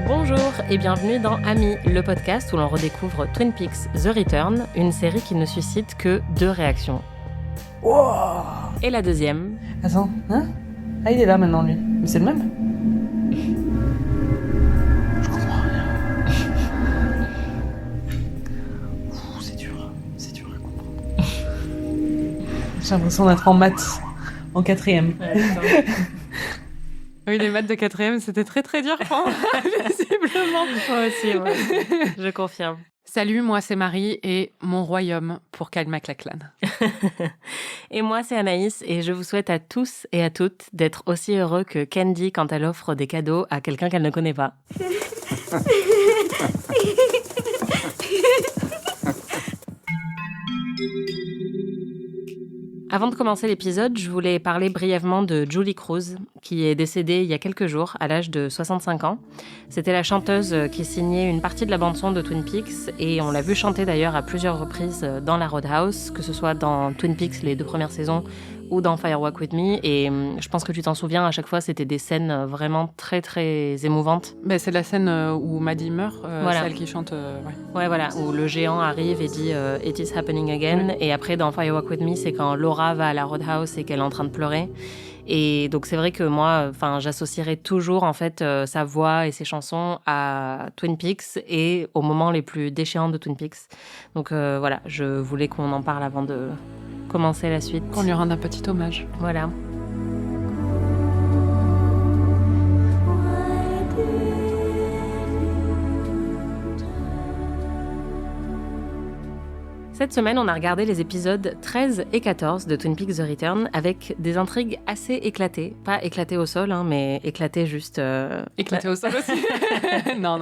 Bonjour et bienvenue dans Amis, le podcast où l'on redécouvre Twin Peaks The Return, une série qui ne suscite que 2 réactions. Wow. Et la deuxième... Attends, hein? Ah, il est là maintenant, lui. Mais c'est le même? Je comprends rien. C'est dur à comprendre. J'ai l'impression d'être en maths, en 4e. Oui, les maths de 4e, c'était très très dur, visiblement. Moi aussi, ouais. Je confirme. Salut, moi c'est Marie et mon royaume pour Kyle MacLachlan. Et moi c'est Anaïs et je vous souhaite à tous et à toutes d'être aussi heureux que Candy quand elle offre des cadeaux à quelqu'un qu'elle ne connaît pas. Avant de commencer l'épisode, je voulais parler brièvement de Julie Cruz, qui est décédée il y a quelques jours, à l'âge de 65 ans. C'était la chanteuse qui signait une partie de la bande-son de Twin Peaks, et on l'a vue chanter d'ailleurs à plusieurs reprises dans la Roadhouse, que ce soit dans Twin Peaks les 2 premières saisons, ou dans Fire Walk With Me, et je pense que tu t'en souviens, à chaque fois c'était des scènes vraiment très très émouvantes. Ben, c'est la scène où Maddie meurt, voilà. Celle qui chante... Ouais, voilà, où le géant arrive et dit « It is happening again », et après dans Fire Walk With Me, c'est quand Laura va à la Roadhouse et qu'elle est en train de pleurer. Et donc c'est vrai que moi, j'associerais toujours en fait sa voix et ses chansons à Twin Peaks et aux moments les plus déchirants de Twin Peaks. Donc voilà, je voulais qu'on en parle avant de commencer la suite. Qu'on lui rende un petit hommage. Voilà. Cette semaine, on a regardé les épisodes 13 et 14 de Twin Peaks The Return avec des intrigues assez éclatées. Pas éclatées au sol, mais éclatées juste... Éclatées au sol aussi. Non.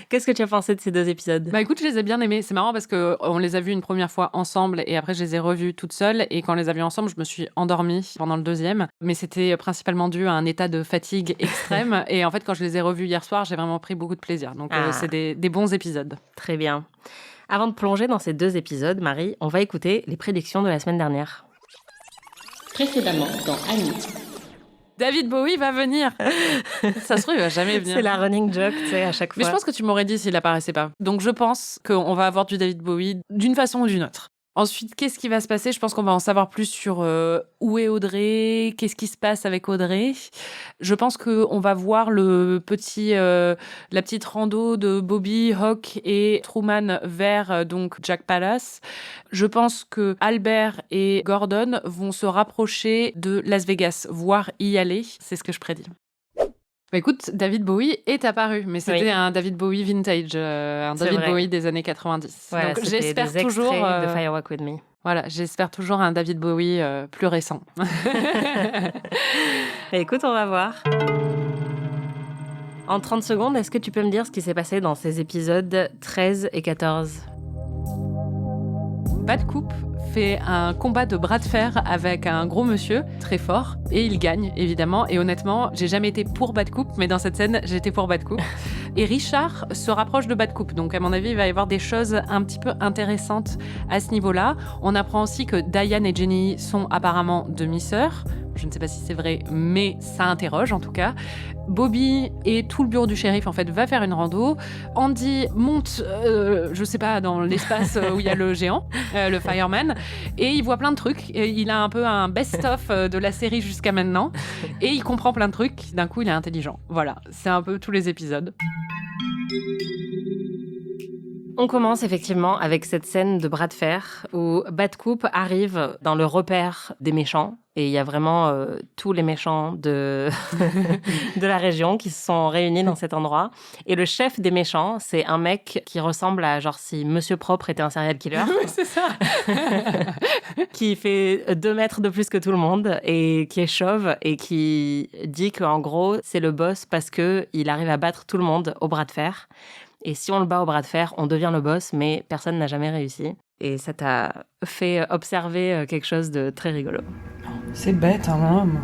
Qu'est-ce que tu as pensé de ces 2 épisodes ? Bah écoute, je les ai bien aimés. C'est marrant parce qu'on les a vus une première fois ensemble et après je les ai revus toutes seules. Et quand on les a vus ensemble, je me suis endormie pendant le 2e. Mais c'était principalement dû à un état de fatigue extrême. Et en fait, quand je les ai revus hier soir, j'ai vraiment pris beaucoup de plaisir. Donc c'est des bons épisodes. Très bien. Avant de plonger dans ces 2 épisodes, Marie, on va écouter les prédictions de la semaine dernière. Précédemment dans Annie. David Bowie va venir. Ça se trouve, il va jamais venir. C'est la running joke, tu sais, à chaque fois. Mais je pense que tu m'aurais dit s'il apparaissait pas. Donc je pense qu'on va avoir du David Bowie d'une façon ou d'une autre. Ensuite, qu'est-ce qui va se passer ? Je pense qu'on va en savoir plus sur où est Audrey, qu'est-ce qui se passe avec Audrey. Je pense qu'on va voir la petite rando de Bobby, Hawk et Truman vers donc Jack Palace. Je pense que Albert et Gordon vont se rapprocher de Las Vegas, voire y aller. C'est ce que je prédis. Bah écoute, David Bowie est apparu, mais c'était un David Bowie vintage, un David Bowie des années 90. Voilà, donc c'était j'espère des toujours de Fire Walk With Me. Voilà, j'espère toujours un David Bowie plus récent. Écoute, on va voir. En 30 secondes, est-ce que tu peux me dire ce qui s'est passé dans ces épisodes 13 et 14 ? Bad Coupe fait un combat de bras de fer avec un gros monsieur très fort et il gagne évidemment, et honnêtement j'ai jamais été pour Bad Coupe, mais dans cette scène j'étais pour Bad Coupe. Et Richard se rapproche de Bad Coupe, donc à mon avis il va y avoir des choses un petit peu intéressantes à ce niveau-là. On apprend aussi que Diane et Jenny sont apparemment demi-sœurs. Je ne sais pas si c'est vrai, mais ça interroge en tout cas. Bobby et tout le bureau du shérif en fait va faire une rando. Andy monte, je sais pas, dans l'espace où il y a le géant, le fireman, et il voit plein de trucs. Et il a un peu un best-of de la série jusqu'à maintenant, et il comprend plein de trucs. D'un coup, il est intelligent. Voilà, c'est un peu tous les épisodes. On commence effectivement avec cette scène de bras de fer où Bad Coupe arrive dans le repère des méchants. Et il y a vraiment tous les méchants de la région qui se sont réunis dans cet endroit. Et le chef des méchants, c'est un mec qui ressemble à genre si Monsieur Propre était un serial killer. Oui, c'est ça. Qui fait 2 mètres de plus que tout le monde et qui est chauve et qui dit qu'en gros, c'est le boss parce qu'il arrive à battre tout le monde au bras de fer. Et si on le bat au bras de fer, on devient le boss, mais personne n'a jamais réussi. Et ça t'a fait observer quelque chose de très rigolo. C'est bête, un homme.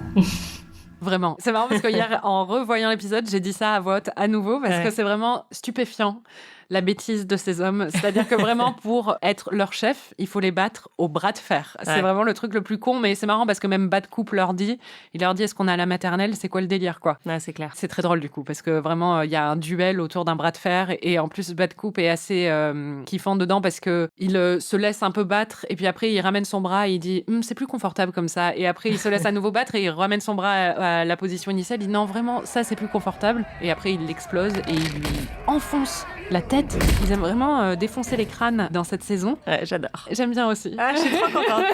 Vraiment. C'est marrant parce que hier, en revoyant l'épisode, j'ai dit ça à voix haute à nouveau parce que c'est vraiment stupéfiant la bêtise de ces hommes. C'est-à-dire que vraiment, pour être leur chef, il faut les battre au bras de fer. C'est vraiment le truc le plus con, mais c'est marrant parce que même Bad Coupe il leur dit, est-ce qu'on est à la maternelle? C'est quoi le délire, quoi? Ouais, c'est clair. C'est très drôle du coup, parce que vraiment, il y a un duel autour d'un bras de fer, et en plus, Bad Coupe est assez kiffant dedans parce que il se laisse un peu battre, et puis après, il ramène son bras et il dit c'est plus confortable comme ça. Et après, il se laisse à nouveau battre et il ramène son bras à la position initiale. Il dit non, vraiment, ça, c'est plus confortable. Et après, il l'explose et il lui enfonce la tête. Ils aiment vraiment défoncer les crânes dans cette saison. Ouais, j'adore. J'aime bien aussi. Ah, je suis trop contente.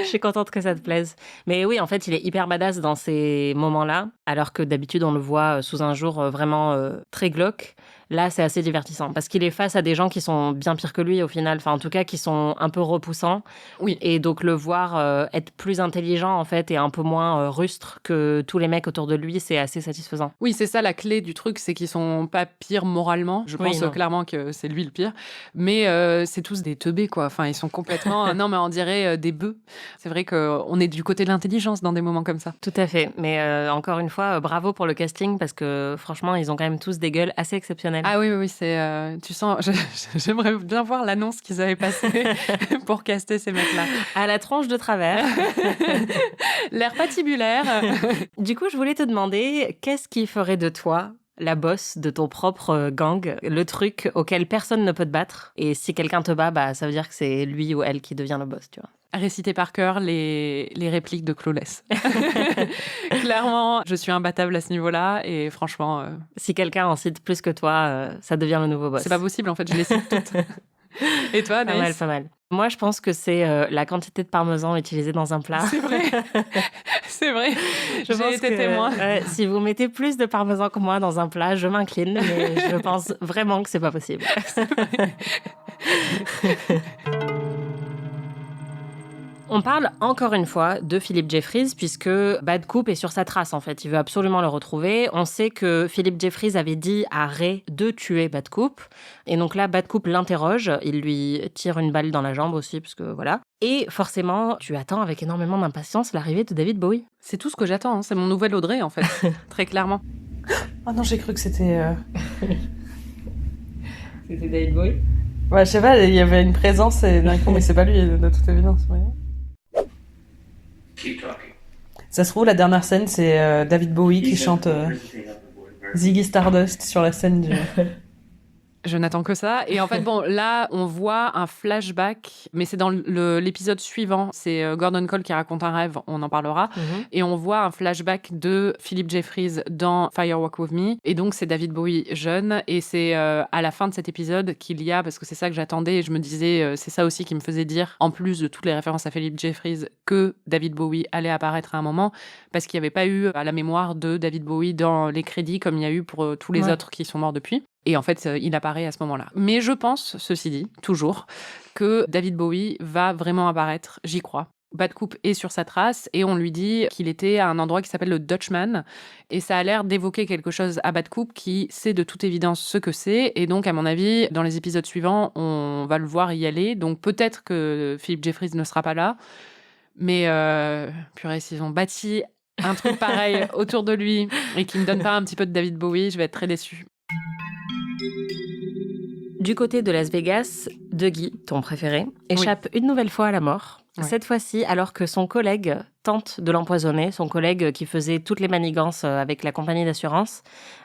Je suis contente que ça te plaise. Mais oui, en fait, il est hyper badass dans ces moments-là, alors que d'habitude, on le voit sous un jour vraiment très glauque. Là, c'est assez divertissant parce qu'il est face à des gens qui sont bien pires que lui au final, enfin en tout cas qui sont un peu repoussants. Oui. Et donc le voir être plus intelligent en fait et un peu moins rustre que tous les mecs autour de lui, c'est assez satisfaisant. Oui, c'est ça la clé du truc, c'est qu'ils sont pas pires moralement. Je pense clairement que c'est lui le pire, mais c'est tous des teubés quoi. Enfin, ils sont complètement non mais on dirait des bœufs. C'est vrai qu'on est du côté de l'intelligence dans des moments comme ça. Tout à fait. Mais encore une fois, bravo pour le casting parce que franchement, ils ont quand même tous des gueules assez exceptionnelles. Ah oui, c'est tu sens. J'aimerais bien voir l'annonce qu'ils avaient passée pour caster ces mecs-là. À la tronche de travers. L'air patibulaire. Du coup, je voulais te demander, qu'est-ce qui ferait de toi la boss de ton propre gang, le truc auquel personne ne peut te battre? Et si quelqu'un te bat, bah, ça veut dire que c'est lui ou elle qui devient le boss, tu vois. Réciter par cœur les répliques de Clawless. Clairement, je suis imbattable à ce niveau-là et franchement... Si quelqu'un en cite plus que toi, ça devient le nouveau boss. C'est pas possible, en fait, je les cite toutes. Et toi, Anaïs? Pas mal. Moi, je pense que c'est la quantité de parmesan utilisée dans un plat. C'est vrai. C'est vrai. J'ai été témoin. Si vous mettez plus de parmesan que moi dans un plat, je m'incline, mais je pense vraiment que c'est pas possible. C'est vrai. On parle encore une fois de Philip Jeffries puisque Bad Coupe est sur sa trace en fait. Il veut absolument le retrouver. On sait que Philip Jeffries avait dit à Ray de tuer Bad Coupe. Et donc là, Bad Coupe l'interroge. Il lui tire une balle dans la jambe aussi parce que voilà. Et forcément, tu attends avec énormément d'impatience l'arrivée de David Bowie. C'est tout ce que j'attends. Hein. C'est mon nouvel Audrey en fait. Très clairement. Oh non, j'ai cru que c'était... C'était David Bowie? Ouais, je sais pas, il y avait une présence et d'un coup, mais c'est pas lui de toute évidence. Ouais. Ça se trouve, la dernière scène, c'est David Bowie qui chante Ziggy Stardust sur la scène du... Je n'attends que ça. Et en fait, bon, là, on voit un flashback, mais c'est dans l'épisode suivant. C'est Gordon Cole qui raconte un rêve, on en parlera. Mm-hmm. Et on voit un flashback de Philip Jeffries dans Firewalk With Me. Et donc, c'est David Bowie jeune. Et c'est à la fin de cet épisode qu'il y a, parce que c'est ça que j'attendais, et je me disais, c'est ça aussi qui me faisait dire, en plus de toutes les références à Philip Jeffries, que David Bowie allait apparaître à un moment, parce qu'il n'y avait pas eu à la mémoire de David Bowie dans les crédits, comme il y a eu pour tous les autres qui sont morts depuis. Et en fait, il apparaît à ce moment-là. Mais je pense, ceci dit, toujours, que David Bowie va vraiment apparaître, j'y crois. Bad Coupe est sur sa trace et on lui dit qu'il était à un endroit qui s'appelle le Dutchman. Et ça a l'air d'évoquer quelque chose à Bad Coupe qui sait de toute évidence ce que c'est. Et donc, à mon avis, dans les épisodes suivants, on va le voir y aller. Donc peut-être que Philip Jeffries ne sera pas là. Mais purée, s'ils ont bâti un truc pareil autour de lui et qu'il ne me donne pas un petit peu de David Bowie, je vais être très déçue. Du côté de Las Vegas, Dougie, ton préféré, échappe une nouvelle fois à la mort. Ouais. Cette fois-ci, alors que son collègue tente de l'empoisonner, son collègue qui faisait toutes les manigances avec la compagnie d'assurance.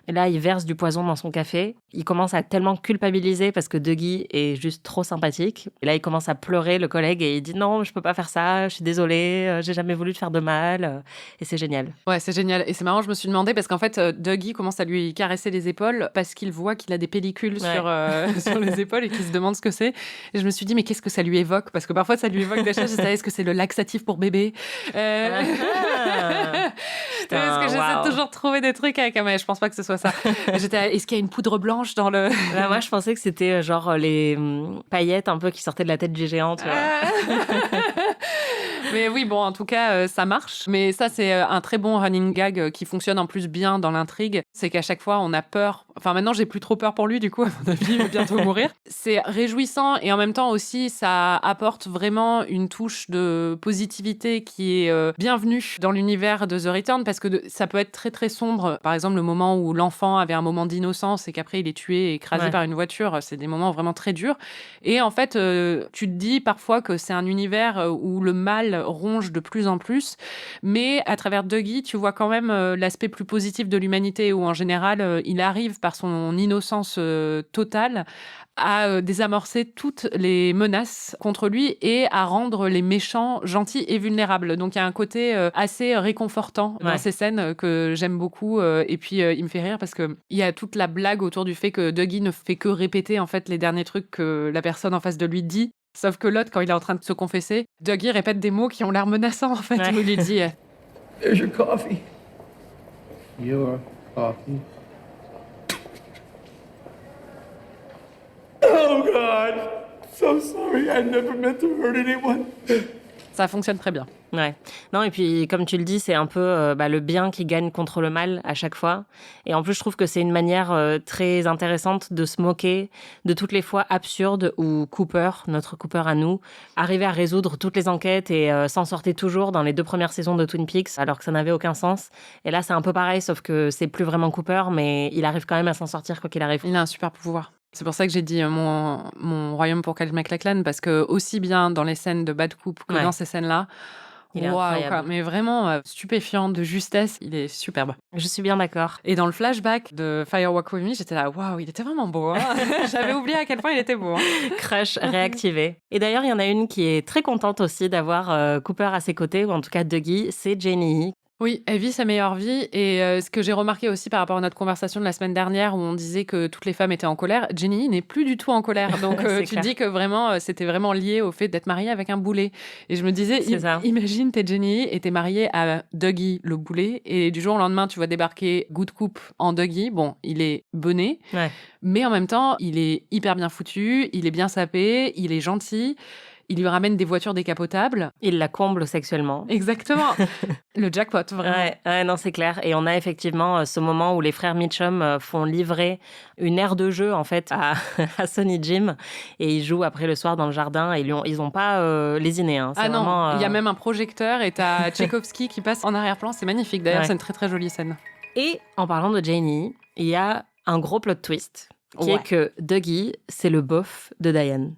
Et là, il verse du poison dans son café. Il commence à tellement culpabiliser parce que Dougie est juste trop sympathique. Et là, il commence à pleurer, le collègue, et il dit « Non, je peux pas faire ça, je suis désolé, j'ai jamais voulu te faire de mal. » Et c'est génial. Ouais, c'est génial. Et c'est marrant, je me suis demandé, parce qu'en fait, Dougie commence à lui caresser les épaules parce qu'il voit qu'il a des pellicules sur les épaules et qu'il se demande ce que c'est. Et je me suis dit, mais qu'est-ce que ça lui évoque? Parce que parfois, ça lui évoque des choses. Est-ce que c'est le laxatif pour bébé? Parce que j'essaie toujours de trouver des trucs avec... Mais je pense pas que ce soit ça. Est-ce qu'il y a une poudre blanche dans le... Là, moi, je pensais que c'était genre les paillettes un peu qui sortaient de la tête du géant. Tu vois. Mais oui, bon, en tout cas, ça marche. Mais ça, c'est un très bon running gag qui fonctionne en plus bien dans l'intrigue. C'est qu'à chaque fois, on a peur. Enfin, maintenant, j'ai plus trop peur pour lui, du coup, à mon avis, il va bientôt mourir. C'est réjouissant et en même temps aussi, ça apporte vraiment une touche de positivité qui est bienvenue dans l'univers de The Return parce que ça peut être très, très sombre. Par exemple, le moment où l'enfant avait un moment d'innocence et qu'après, il est tué et écrasé par une voiture, c'est des moments vraiment très durs. Et en fait, tu te dis parfois que c'est un univers où le mal ronge de plus en plus, mais à travers Dougie, tu vois quand même l'aspect plus positif de l'humanité où en général, il arrive par son innocence totale à désamorcer toutes les menaces contre lui et à rendre les méchants gentils et vulnérables. Donc il y a un côté assez réconfortant dans ces scènes que j'aime beaucoup. Et puis il me fait rire parce que il y a toute la blague autour du fait que Dougie ne fait que répéter en fait les derniers trucs que la personne en face de lui dit. Sauf que l'autre, quand il est en train de se confesser, Dougie répète des mots qui ont l'air menaçants en fait. Où il lui dit There's your coffee. Your coffee. Oh God! So sorry, I never meant to hurt anyone. Ça fonctionne très bien. Ouais. Non, et puis, comme tu le dis, c'est un peu le bien qui gagne contre le mal à chaque fois. Et en plus, je trouve que c'est une manière très intéressante de se moquer de toutes les fois absurdes où Cooper, notre Cooper à nous, arrivait à résoudre toutes les enquêtes et s'en sortait toujours dans les 2 premières saisons de Twin Peaks, alors que ça n'avait aucun sens. Et là, c'est un peu pareil, sauf que c'est plus vraiment Cooper, mais il arrive quand même à s'en sortir quoi qu'il arrive. Il a un super pouvoir. C'est pour ça que j'ai dit mon royaume pour Kyle MacLachlan, parce que aussi bien dans les scènes de Bad Cop que dans ces scènes-là, il est incroyable. Quoi. Mais vraiment stupéfiant, de justesse, il est superbe. Je suis bien d'accord. Et dans le flashback de Firewalk With Me, j'étais là, waouh, il était vraiment beau. Hein. J'avais oublié à quel point il était beau. Hein. Crush réactivé. Et d'ailleurs, il y en a une qui est très contente aussi d'avoir Cooper à ses côtés, ou en tout cas Dougie, c'est Jenny. Oui, elle vit sa meilleure vie. Et ce que j'ai remarqué aussi par rapport à notre conversation de la semaine dernière où on disait que toutes les femmes étaient en colère, Jenny n'est plus du tout en colère. Donc tu dis que vraiment, c'était vraiment lié au fait d'être mariée avec un boulet. Et je me disais, imagine, t'es Jenny et t'es mariée à Dougie, le boulet. Et du jour au lendemain, tu vois débarquer Good Cop en Dougie. Bon, il est bené. Ouais. Mais en même temps, il est hyper bien foutu, il est bien sapé, il est gentil. Il lui ramène des voitures décapotables. Il la comble sexuellement. Exactement. Le jackpot, vraiment. Ouais, non, c'est clair. Et on a effectivement ce moment où les frères Mitchum font livrer une aire de jeu, en fait, à Sonny Jim. Et ils jouent après le soir dans le jardin. Et ils n'ont pas lésiné. Hein. C'est non, il y a même un projecteur et t'as Tchaïkovski qui passe en arrière-plan. C'est magnifique. D'ailleurs, c'est une très, très jolie scène. Et en parlant de Janie, il y a un gros plot twist. Qui est que Dougie, c'est le beauf de Diane.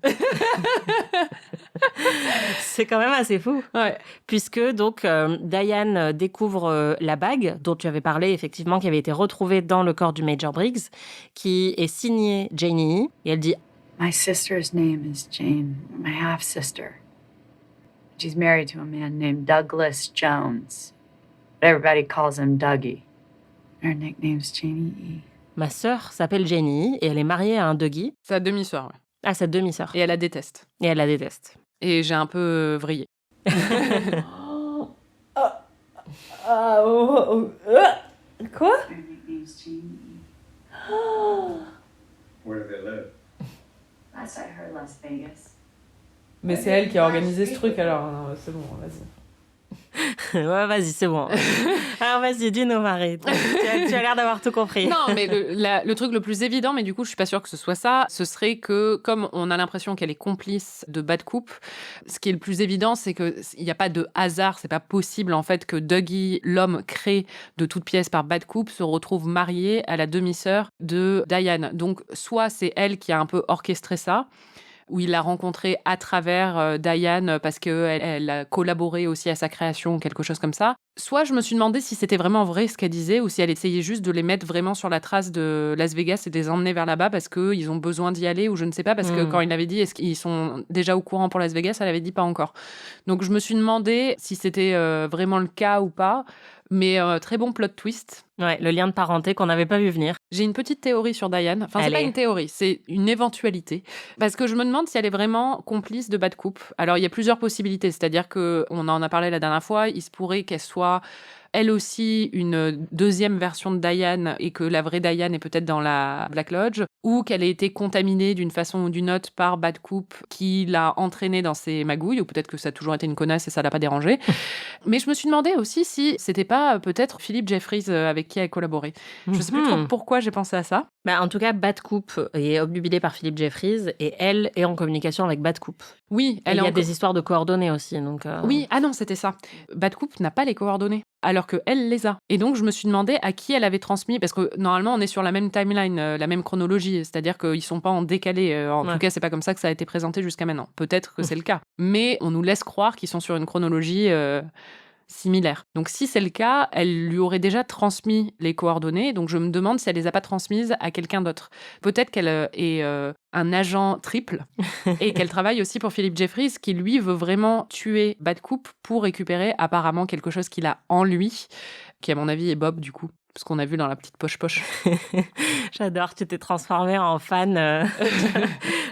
C'est quand même assez fou. Ouais. Puisque donc Diane découvre la bague dont tu avais parlé, effectivement, qui avait été retrouvée dans le corps du Major Briggs, qui est signée Janie. Et elle dit « My sister's name is Jane, my half-sister. She's married to a man named Douglas Jones. But everybody calls him Dougie. Her nickname's Janie E. » Ma sœur s'appelle Jenny et elle est mariée à un Dougie. Sa demi-sœur, ouais. Ah, sa demi-sœur. Et elle la déteste. Et j'ai un peu vrillé. Quoi? Where do they live? Last I heard, Las Vegas. Mais c'est elle qui a organisé ce truc alors. Non, c'est bon, vas-y. Ouais, vas-y, c'est bon. Alors, vas-y, dis-nous, Marie. Tu as l'air d'avoir tout compris. Non, mais le truc le plus évident, mais du coup, je suis pas sûre que ce soit ça, ce serait que, comme on a l'impression qu'elle est complice de Bad Cop, ce qui est le plus évident, c'est qu'il n'y a pas de hasard, c'est pas possible, en fait, que Dougie, l'homme créé de toutes pièces par Bad Cop, se retrouve marié à la demi-sœur de Diane. Donc, soit c'est elle qui a un peu orchestré ça, où il l'a rencontrée à travers Diane parce qu'elle a collaboré aussi à sa création, quelque chose comme ça. Soit je me suis demandé si c'était vraiment vrai ce qu'elle disait ou si elle essayait juste de les mettre vraiment sur la trace de Las Vegas et de les emmener vers là-bas parce qu'ils ont besoin d'y aller ou je ne sais pas, parce que quand il avait dit est-ce qu'ils sont déjà au courant pour Las Vegas, elle avait dit pas encore. Donc je me suis demandé si c'était vraiment le cas ou pas. Mais très bon plot twist. Ouais, le lien de parenté qu'on n'avait pas vu venir. J'ai une petite théorie sur Diane. Enfin, c'est pas une théorie, c'est une éventualité. Parce que je me demande si elle est vraiment complice de Bad Cop. Alors, il y a plusieurs possibilités. C'est-à-dire qu'on en a parlé la dernière fois. Il se pourrait qu'elle soit elle aussi une deuxième version de Diane et que la vraie Diane est peut-être dans la Black Lodge, ou qu'elle ait été contaminée d'une façon ou d'une autre par Bad Coop qui l'a entraînée dans ses magouilles, ou peut-être que ça a toujours été une connasse et ça l'a pas dérangée. Mais je me suis demandé aussi si c'était pas peut-être Philip Jeffries avec qui elle a collaboré. Je sais plus trop pourquoi j'ai pensé à ça. Bah, en tout cas, Bad Coop est obnubilé par Philip Jeffries et elle est en communication avec Bad Coop. Oui, il y a des histoires de coordonnées aussi. Donc Oui, ah non, c'était ça. Bad Coop n'a pas les coordonnées, alors qu'elle les a. Et donc, je me suis demandé à qui elle avait transmis, parce que normalement, on est sur la même timeline, la même chronologie, c'est-à-dire qu'ils sont pas en décalé. En tout cas, c'est pas comme ça que ça a été présenté jusqu'à maintenant. Peut-être que c'est le cas. Mais on nous laisse croire qu'ils sont sur une chronologie similaire. Donc si c'est le cas, elle lui aurait déjà transmis les coordonnées, donc je me demande si elle les a pas transmises à quelqu'un d'autre. Peut-être qu'elle est un agent triple et qu'elle travaille aussi pour Philip Jeffries qui lui veut vraiment tuer Bad Coop pour récupérer apparemment quelque chose qu'il a en lui, qui à mon avis est Bob du coup. Ce qu'on a vu dans la petite poche-poche. J'adore, tu t'es transformée en fan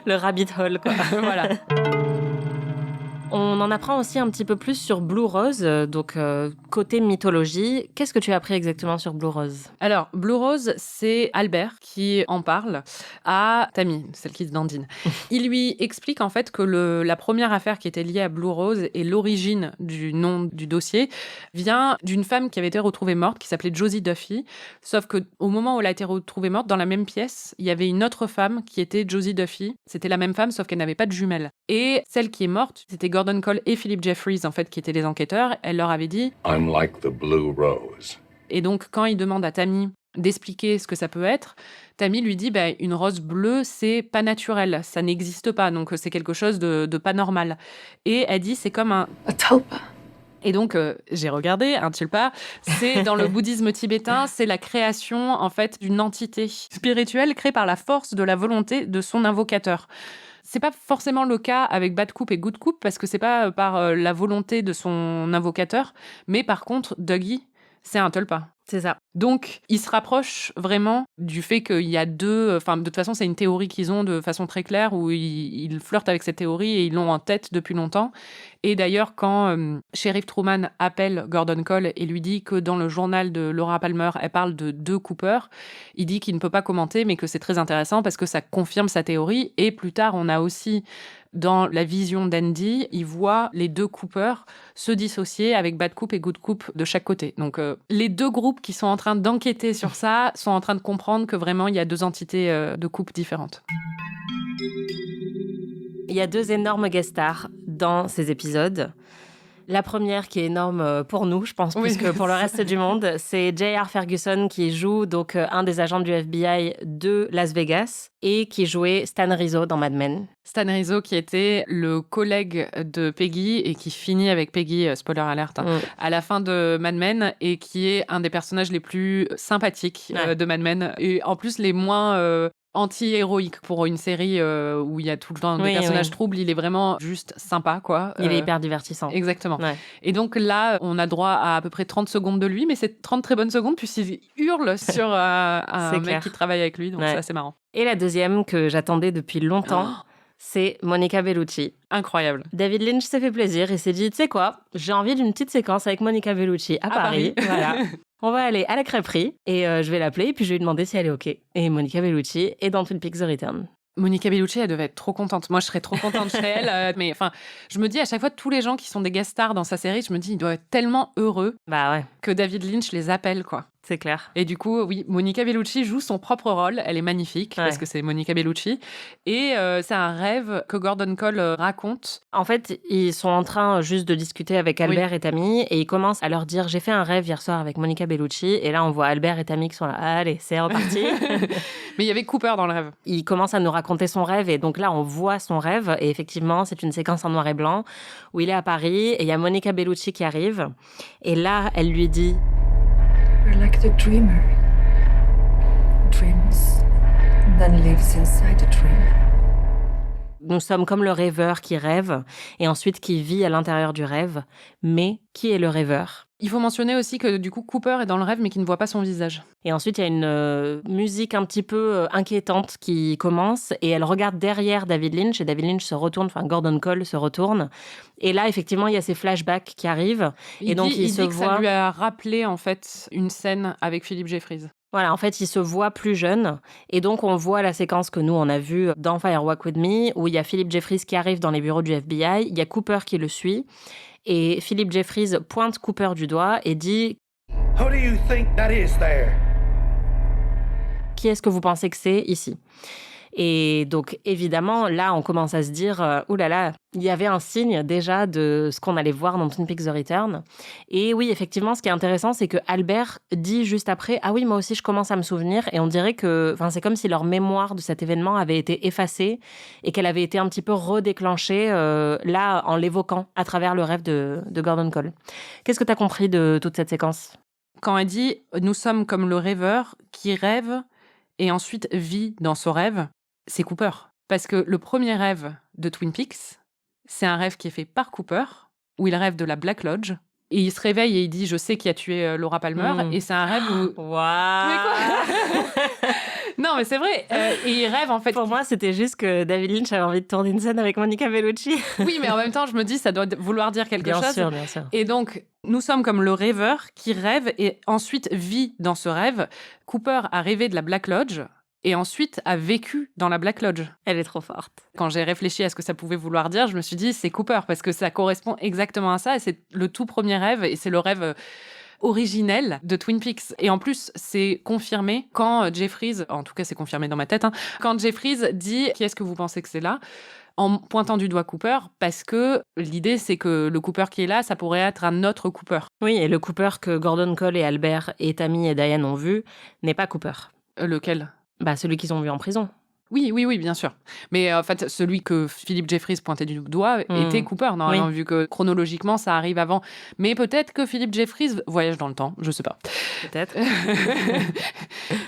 le rabbit hole, quoi. Voilà. On en apprend aussi un petit peu plus sur Blue Rose, donc côté mythologie. Qu'est-ce que tu as appris exactement sur Blue Rose ? Alors, Blue Rose, c'est Albert qui en parle à Tammy, celle qui se dandine. Il lui explique en fait que la première affaire qui était liée à Blue Rose et l'origine du nom du dossier vient d'une femme qui avait été retrouvée morte, qui s'appelait Josie Duffy. Sauf qu'au moment où elle a été retrouvée morte, dans la même pièce, il y avait une autre femme qui était Josie Duffy. C'était la même femme, sauf qu'elle n'avait pas de jumelles. Et celle qui est morte, c'était Gordon Cole et Philip Jeffries, en fait, qui étaient les enquêteurs. Elle leur avait dit « I'm like the blue rose. » Et donc, quand il demande à Tammy d'expliquer ce que ça peut être, Tammy lui dit une rose bleue, c'est pas naturel, ça n'existe pas, donc c'est quelque chose de pas normal. Et elle dit c'est comme un tulpa. Et donc, j'ai regardé, un tulpa, c'est dans le bouddhisme tibétain, c'est la création, en fait, d'une entité spirituelle créée par la force de la volonté de son invocateur. C'est pas forcément le cas avec Bad Coop et Good Coop, parce que c'est pas par la volonté de son invocateur, mais par contre, Dougie, c'est un tulpa. C'est ça. Donc, ils se rapprochent vraiment du fait qu'il y a deux... Enfin, de toute façon, c'est une théorie qu'ils ont de façon très claire, où ils flirtent avec cette théorie et ils l'ont en tête depuis longtemps. Et d'ailleurs, quand Sheriff Truman appelle Gordon Cole et lui dit que dans le journal de Laura Palmer, elle parle de 2 Cooper, il dit qu'il ne peut pas commenter, mais que c'est très intéressant parce que ça confirme sa théorie. Et plus tard, on a aussi... Dans la vision d'Andy, il voit les 2 Cooper se dissocier avec Bad Coop et Good Coop de chaque côté. Donc, les 2 groupes qui sont en train d'enquêter sur ça sont en train de comprendre que vraiment, il y a 2 entités de Coop différentes. Il y a 2 énormes guest stars dans ces épisodes. La première qui est énorme pour nous, je pense, plus que pour le reste du monde, c'est J.R. Ferguson qui joue donc un des agents du FBI de Las Vegas et qui jouait Stan Rizzo dans Mad Men. Stan Rizzo qui était le collègue de Peggy et qui finit avec Peggy, spoiler alert, à la fin de Mad Men et qui est un des personnages les plus sympathiques de Mad Men et en plus les moins... anti-héroïque pour une série où il y a tout le temps des personnages troubles, il est vraiment juste sympa, quoi. Il est hyper divertissant. Exactement. Ouais. Et donc là, on a droit à peu près 30 secondes de lui, mais c'est 30 très bonnes secondes, puisqu'il hurle sur un mec qui travaille avec lui, donc ça, c'est marrant. Et la deuxième que j'attendais depuis longtemps, c'est Monica Bellucci. Incroyable. David Lynch s'est fait plaisir et s'est dit, tu sais quoi, j'ai envie d'une petite séquence avec Monica Bellucci à Paris. Voilà. On va aller à la crêperie et je vais l'appeler et puis je vais lui demander si elle est OK. Et Monica Bellucci est dans Twin Peaks The Return. Monica Bellucci, elle devait être trop contente. Moi, je serais trop contente chez elle. Mais enfin, je me dis à chaque fois, tous les gens qui sont des guest stars dans sa série, je me dis, ils doivent être tellement heureux que David Lynch les appelle, quoi. C'est clair. Et du coup, oui, Monica Bellucci joue son propre rôle. Elle est magnifique parce que c'est Monica Bellucci. Et c'est un rêve que Gordon Cole raconte. En fait, ils sont en train juste de discuter avec Albert et Tammy et ils commencent à leur dire « J'ai fait un rêve hier soir avec Monica Bellucci » et là, on voit Albert et Tammy qui sont là « Allez, c'est reparti !» Mais il y avait Cooper dans le rêve. Il commence à nous raconter son rêve et donc là, on voit son rêve et effectivement, c'est une séquence en noir et blanc où il est à Paris et il y a Monica Bellucci qui arrive et là, elle lui dit « You're like the dreamer. Dreams, then lives inside a dream. » Nous sommes comme le rêveur qui rêve et ensuite qui vit à l'intérieur du rêve. Mais qui est le rêveur ? Il faut mentionner aussi que du coup, Cooper est dans le rêve, mais qu'il ne voit pas son visage. Et ensuite, il y a une musique un petit peu inquiétante qui commence et elle regarde derrière David Lynch et David Lynch se retourne, enfin Gordon Cole se retourne. Et là, effectivement, il y a ces flashbacks qui arrivent. Et donc, il se dit que voit... ça lui a rappelé en fait une scène avec Philip Jeffries. Voilà, en fait, il se voit plus jeune. Et donc, on voit la séquence que nous, on a vue dans Fire Walk With Me, où il y a Philip Jeffries qui arrive dans les bureaux du FBI, il y a Cooper qui le suit. Et Philip Jeffries pointe Cooper du doigt et dit Who do you think that is there? « Qui est-ce que vous pensez que c'est ici ?» Et donc, évidemment, là, on commence à se dire « Ouh là là !» Il y avait un signe déjà de ce qu'on allait voir dans Twin Peaks The Return. Et oui, effectivement, ce qui est intéressant, c'est que Albert dit juste après « Ah oui, moi aussi, je commence à me souvenir. » Et on dirait que c'est comme si leur mémoire de cet événement avait été effacée et qu'elle avait été un petit peu redéclenchée, là, en l'évoquant à travers le rêve de Gordon Cole. Qu'est-ce que tu as compris de toute cette séquence ? Quand elle dit « Nous sommes comme le rêveur qui rêve et ensuite vit dans ce rêve », c'est Cooper. Parce que le premier rêve de Twin Peaks, c'est un rêve qui est fait par Cooper, où il rêve de la Black Lodge. Et il se réveille et il dit « Je sais qui a tué Laura Palmer ». Et c'est un rêve où... Waouh. Mais quoi? Non, mais c'est vrai. Et il rêve, en fait... Pour moi, c'était juste que David Lynch avait envie de tourner une scène avec Monica Bellucci. Oui, mais en même temps, je me dis, ça doit vouloir dire quelque chose. Bien sûr. Et donc, nous sommes comme le rêveur qui rêve et ensuite vit dans ce rêve. Cooper a rêvé de la Black Lodge et ensuite a vécu dans la Black Lodge. Elle est trop forte. Quand j'ai réfléchi à ce que ça pouvait vouloir dire, je me suis dit, c'est Cooper, parce que ça correspond exactement à ça. Et c'est le tout premier rêve, et c'est le rêve originel de Twin Peaks. Et en plus, c'est confirmé quand Jeffries, en tout cas c'est confirmé dans ma tête, quand Jeffries dit « Qui est-ce que vous pensez que c'est là ?» en pointant du doigt Cooper, parce que l'idée, c'est que le Cooper qui est là, ça pourrait être un autre Cooper. Oui, et le Cooper que Gordon Cole et Albert et Tammy et Diane ont vu n'est pas Cooper. Lequel ? Celui qu'ils ont vu en prison. Oui, bien sûr. Mais en fait, celui que Philip Jeffries pointait du doigt était Cooper, normalement, vu que chronologiquement, ça arrive avant. Mais peut-être que Philip Jeffries voyage dans le temps, je sais pas. Peut-être.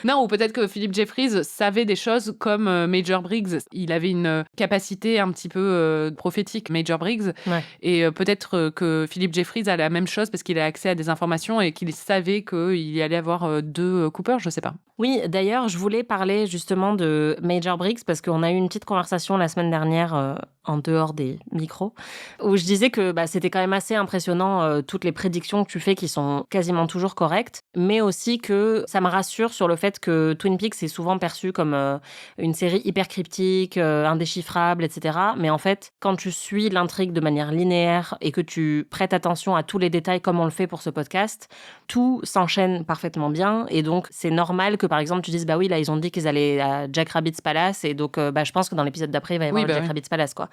Non, ou peut-être que Philip Jeffries savait des choses comme Major Briggs. Il avait une capacité un petit peu prophétique, Major Briggs. Ouais. Et peut-être que Philip Jeffries a la même chose parce qu'il a accès à des informations et qu'il savait qu'il y allait avoir deux Cooper, je sais pas. Oui, d'ailleurs, je voulais parler justement de Major Briggs parce qu'on a eu une petite conversation la semaine dernière en dehors des micros où je disais que c'était quand même assez impressionnant toutes les prédictions que tu fais qui sont quasiment toujours correctes, mais aussi que ça me rassure sur le fait que Twin Peaks est souvent perçu comme une série hyper cryptique, indéchiffrable, etc. Mais en fait, quand tu suis l'intrigue de manière linéaire et que tu prêtes attention à tous les détails comme on le fait pour ce podcast, tout s'enchaîne parfaitement bien et donc c'est normal que par exemple tu dises oui là ils ont dit qu'ils allaient à Jack Rabbit's Palace et donc je pense que dans l'épisode d'après il va y avoir Jack Rabbit's Palace quoi.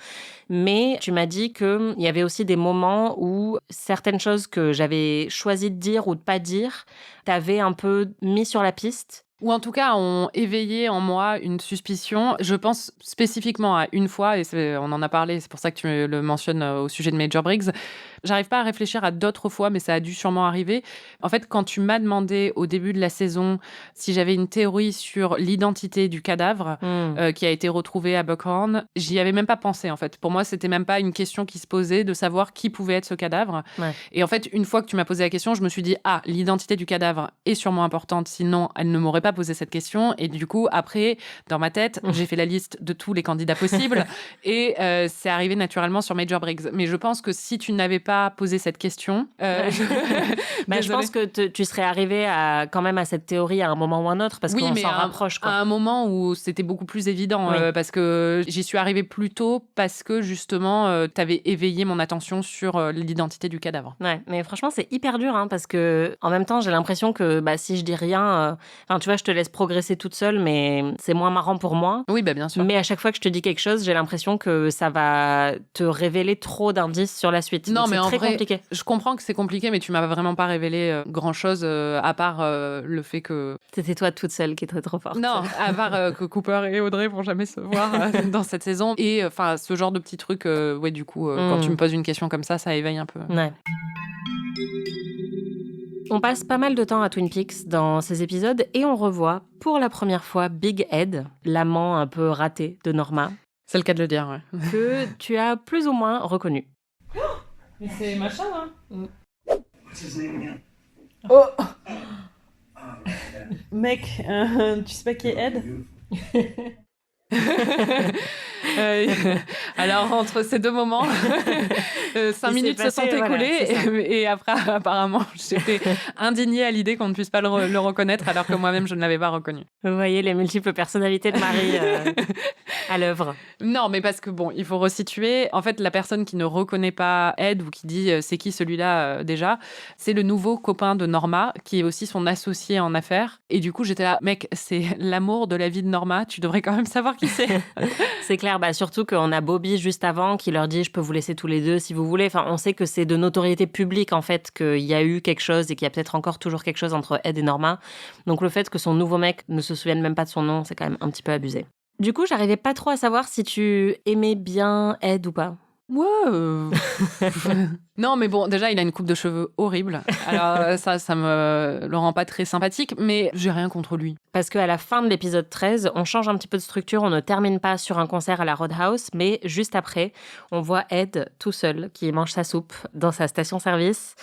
Mais tu m'as dit qu'il y avait aussi des moments où certaines choses que j'avais choisi de dire ou de pas dire t'avais un peu mis sur la piste. Ou en tout cas, ont éveillé en moi une suspicion. Je pense spécifiquement à une fois, et on en a parlé, c'est pour ça que tu le mentionnes au sujet de Major Briggs. J'arrive pas à réfléchir à d'autres fois, mais ça a dû sûrement arriver. En fait, quand tu m'as demandé au début de la saison si j'avais une théorie sur l'identité du cadavre qui a été retrouvé à Buckhorn, j'y avais même pas pensé, en fait. Pour moi, c'était même pas une question qui se posait de savoir qui pouvait être ce cadavre. Ouais. Et en fait, une fois que tu m'as posé la question, je me suis dit, l'identité du cadavre est sûrement importante, sinon elle ne m'aurait pas posé cette question. Et du coup, après, dans ma tête, j'ai fait la liste de tous les candidats possibles et c'est arrivé naturellement sur Major Briggs. Mais je pense que si tu n'avais pas posé cette question... je pense que tu serais arrivé quand même à cette théorie à un moment ou un autre parce qu'on s'en rapproche. Quoi. À un moment où c'était beaucoup plus évident parce que j'y suis arrivée plus tôt parce que justement, t'avais éveillé mon attention sur l'identité du cadavre. Ouais, mais franchement, c'est hyper dur parce que en même temps, j'ai l'impression que si je dis rien... tu vois, je te laisse progresser toute seule, mais c'est moins marrant pour moi. Oui, bien sûr. Mais à chaque fois que je te dis quelque chose, j'ai l'impression que ça va te révéler trop d'indices sur la suite. Non, donc mais c'est en très vrai, compliqué. Je comprends que c'est compliqué, mais tu m'as vraiment pas révélé grand-chose à part le fait que... C'était toi toute seule qui était trop forte. Non, à part que Cooper et Audrey vont jamais se voir dans cette saison. Et ce genre de petits trucs, du coup, quand tu me poses une question comme ça éveille un peu. Ouais. On passe pas mal de temps à Twin Peaks dans ces épisodes et on revoit pour la première fois Big Ed, l'amant un peu raté de Norma. C'est le cas de le dire, ouais. que tu as plus ou moins reconnu. Mais c'est machin, hein. What's his name again? Oh Mec, tu sais pas qui est Ed? Alors, entre ces deux moments, 5 minutes se sont écoulées et après, apparemment, j'étais indignée à l'idée qu'on ne puisse pas le reconnaître alors que moi-même, je ne l'avais pas reconnu. Vous voyez les multiples personnalités de Marie à l'œuvre. Non, mais parce que bon, il faut resituer. En fait, la personne qui ne reconnaît pas Ed ou qui dit c'est qui celui-là déjà, c'est le nouveau copain de Norma qui est aussi son associé en affaires. Et du coup, j'étais là, mec, c'est l'amour de la vie de Norma. Tu devrais quand même savoir qui c'est. C'est clair, surtout qu'on a Bobby juste avant qui leur dit je peux vous laisser tous les deux si vous voulez. Enfin, on sait que c'est de notoriété publique en fait qu'il y a eu quelque chose et qu'il y a peut-être encore toujours quelque chose entre Ed et Norma. Donc le fait que son nouveau mec ne se souvienne même pas de son nom, c'est quand même un petit peu abusé. Du coup, j'arrivais pas trop à savoir si tu aimais bien Ed ou pas. Ouais. Non, mais bon, déjà, il a une coupe de cheveux horrible. Alors ça me le rend pas très sympathique, mais j'ai rien contre lui. Parce qu'à la fin de l'épisode 13, on change un petit peu de structure, on ne termine pas sur un concert à la Roadhouse, mais juste après, on voit Ed tout seul qui mange sa soupe dans sa station-service.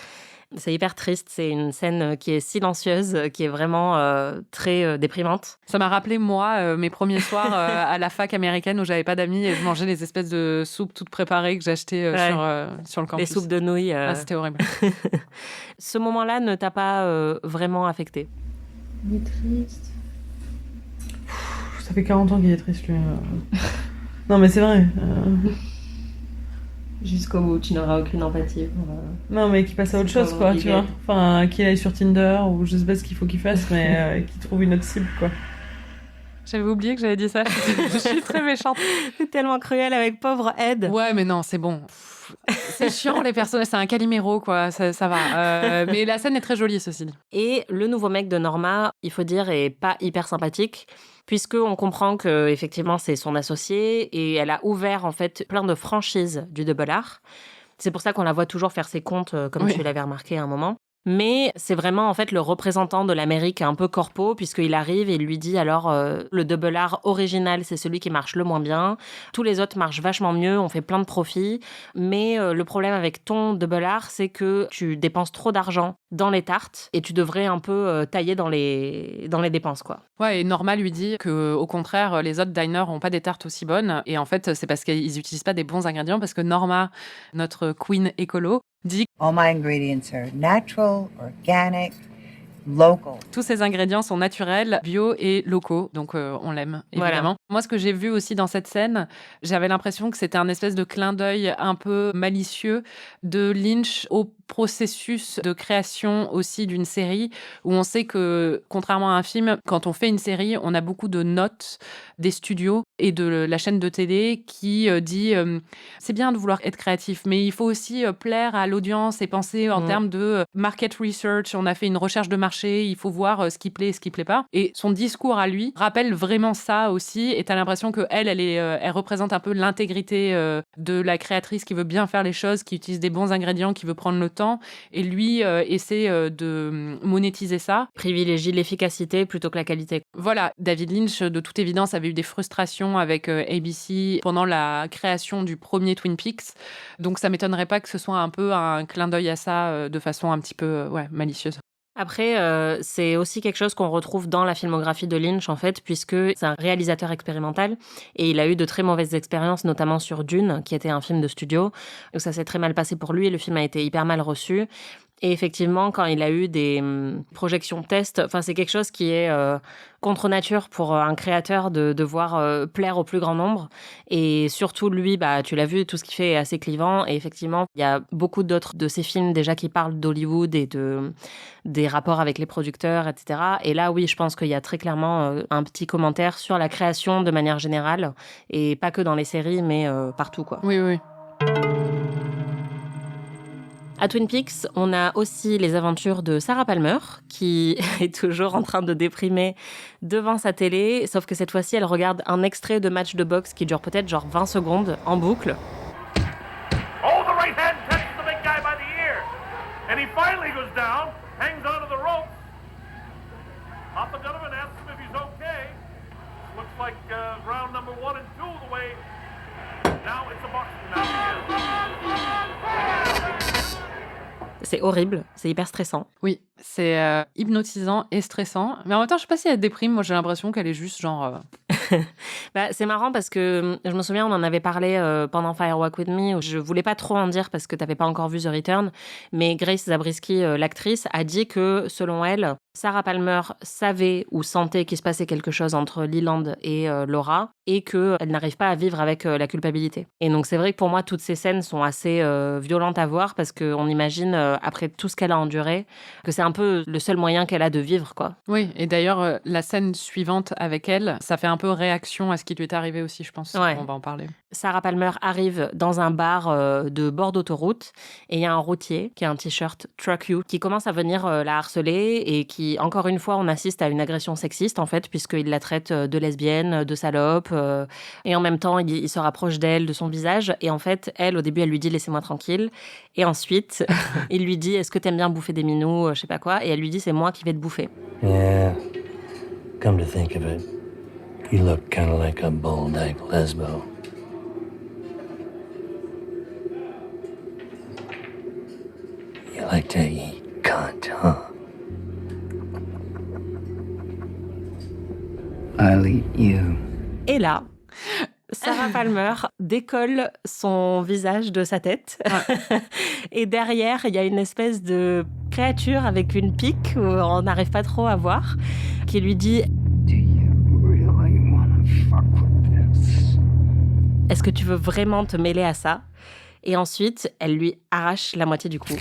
C'est hyper triste, c'est une scène qui est silencieuse, qui est vraiment très déprimante. Ça m'a rappelé, moi, mes premiers soirs à la fac américaine où j'avais pas d'amis et je mangeais les espèces de soupes toutes préparées que j'achetais sur le campus. Les soupes de nouilles. C'était horrible. Ce moment-là ne t'a pas vraiment affecté? Il est triste. Ça fait 40 ans qu'il est triste, lui. Non, mais c'est vrai. Jusqu'au bout, tu n'auras aucune empathie pour... Non, mais qu'il passe à autre chose, quoi, tu vois. Enfin, qu'il aille sur Tinder ou je sais pas ce qu'il faut qu'il fasse, mais qu'il trouve une autre cible, quoi. J'avais oublié que j'avais dit ça. Je suis très méchante. C'est tellement cruel avec pauvre Ed. Ouais, mais non, c'est bon. C'est chiant, les personnages. C'est un Calimero, quoi. Ça va. Mais la scène est très jolie, ceci dit. Et le nouveau mec de Norma, il faut dire, est pas hyper sympathique, puisqu'on comprend que effectivement c'est son associé et elle a ouvert en fait plein de franchises du double R. C'est pour ça qu'on la voit toujours faire ses comptes, comme tu l'avais remarqué à un moment. Mais c'est vraiment en fait le représentant de l'Amérique un peu corpo, puisqu'il arrive et il lui dit alors le double R original c'est celui qui marche le moins bien, tous les autres marchent vachement mieux, on fait plein de profits, mais le problème avec ton double R c'est que tu dépenses trop d'argent dans les tartes et tu devrais un peu tailler dans les dépenses, quoi. Ouais, et Norma lui dit que au contraire les autres diners ont pas des tartes aussi bonnes et en fait c'est parce qu'ils utilisent pas des bons ingrédients, parce que Norma, notre queen écolo, dit all my ingredients are natural, organic, local. Tous ces ingrédients sont naturels, bio et locaux, donc on l'aime, évidemment. Voilà. Moi, ce que j'ai vu aussi dans cette scène, j'avais l'impression que c'était un espèce de clin d'œil un peu malicieux de Lynch au processus de création aussi d'une série, où on sait que, contrairement à un film, quand on fait une série, on a beaucoup de notes des studios et de la chaîne de télé qui dit c'est bien de vouloir être créatif, mais il faut aussi plaire à l'audience et penser en termes de market research. On a fait une recherche de marché, il faut voir ce qui plaît et ce qui plaît pas. Et son discours à lui rappelle vraiment ça aussi, et t'as l'impression qu'elle elle représente un peu l'intégrité de la créatrice qui veut bien faire les choses, qui utilise des bons ingrédients, qui veut prendre le temps, et lui essaie de monétiser ça. Privilégie l'efficacité plutôt que la qualité. Voilà, David Lynch, de toute évidence, avait eu des frustrations avec ABC pendant la création du premier Twin Peaks, donc ça m'étonnerait pas que ce soit un peu un clin d'œil à ça de façon un petit peu malicieuse. Après, c'est aussi quelque chose qu'on retrouve dans la filmographie de Lynch, en fait, puisque c'est un réalisateur expérimental et il a eu de très mauvaises expériences, notamment sur Dune, qui était un film de studio, où ça s'est très mal passé pour lui et le film a été hyper mal reçu. Et effectivement, quand il a eu des projections test, c'est quelque chose qui est contre nature pour un créateur de devoir plaire au plus grand nombre. Et surtout, lui, tu l'as vu, tout ce qu'il fait est assez clivant. Et effectivement, il y a beaucoup d'autres de ces films déjà qui parlent d'Hollywood et des rapports avec les producteurs, etc. Et là, oui, je pense qu'il y a très clairement un petit commentaire sur la création de manière générale. Et pas que dans les séries, mais partout, quoi. Oui, oui. À Twin Peaks, on a aussi les aventures de Sarah Palmer, qui est toujours en train de déprimer devant sa télé, sauf que cette fois-ci, elle regarde un extrait de match de boxe qui dure peut-être 20 secondes en boucle. Oh, the right hand catches the big guy by the ear. And he finally goes down, hangs onto the rope. Papa Donovan asks him if he's okay. Looks like round number 1 and 2, the way Now it's a boxing match again. C'est horrible, c'est hyper stressant. Oui, c'est hypnotisant et stressant. Mais en même temps, je sais pas si elle déprime. Moi, j'ai l'impression qu'elle est juste genre... Bah, c'est marrant parce que je me souviens, on en avait parlé pendant Fire Walk With Me. Où je voulais pas trop en dire parce que t'avais pas encore vu The Return. Mais Grace Zabriskie, l'actrice, a dit que, selon elle, Sarah Palmer savait ou sentait qu'il se passait quelque chose entre Leland et Laura et qu'elle n'arrive pas à vivre avec la culpabilité. Et donc, c'est vrai que pour moi, toutes ces scènes sont assez violentes à voir parce qu'on imagine, après tout ce qu'elle a enduré, que c'est un peu le seul moyen qu'elle a de vivre, quoi. Oui, et d'ailleurs, la scène suivante avec elle, ça fait un peu réaction à ce qui lui est arrivé aussi, je pense. Ouais. On va en parler. Sarah Palmer arrive dans un bar de bord d'autoroute et il y a un routier qui a un t-shirt Truck You qui commence à venir la harceler et qui, encore une fois, on assiste à une agression sexiste en fait, puisqu'il la traite de lesbienne, de salope et en même temps il se rapproche d'elle, de son visage et en fait, elle, au début, elle lui dit « laissez-moi tranquille » et ensuite, il lui dit « est-ce que t'aimes bien bouffer des minous, je sais pas quoi » et elle lui dit « c'est moi qui vais te bouffer ». Yeah. Come to think of it, you look kind of like a bull-dyke lesbo. You like to eat cunt, huh? I'll eat you. Et là, Sarah Palmer décolle son visage de sa tête. Et derrière, il y a une espèce de créature avec une pique où on n'arrive pas trop à voir, qui lui dit Do you really wanna fuck with this? « Est-ce que tu veux vraiment te mêler à ça ?» Et ensuite, elle lui arrache la moitié du cou.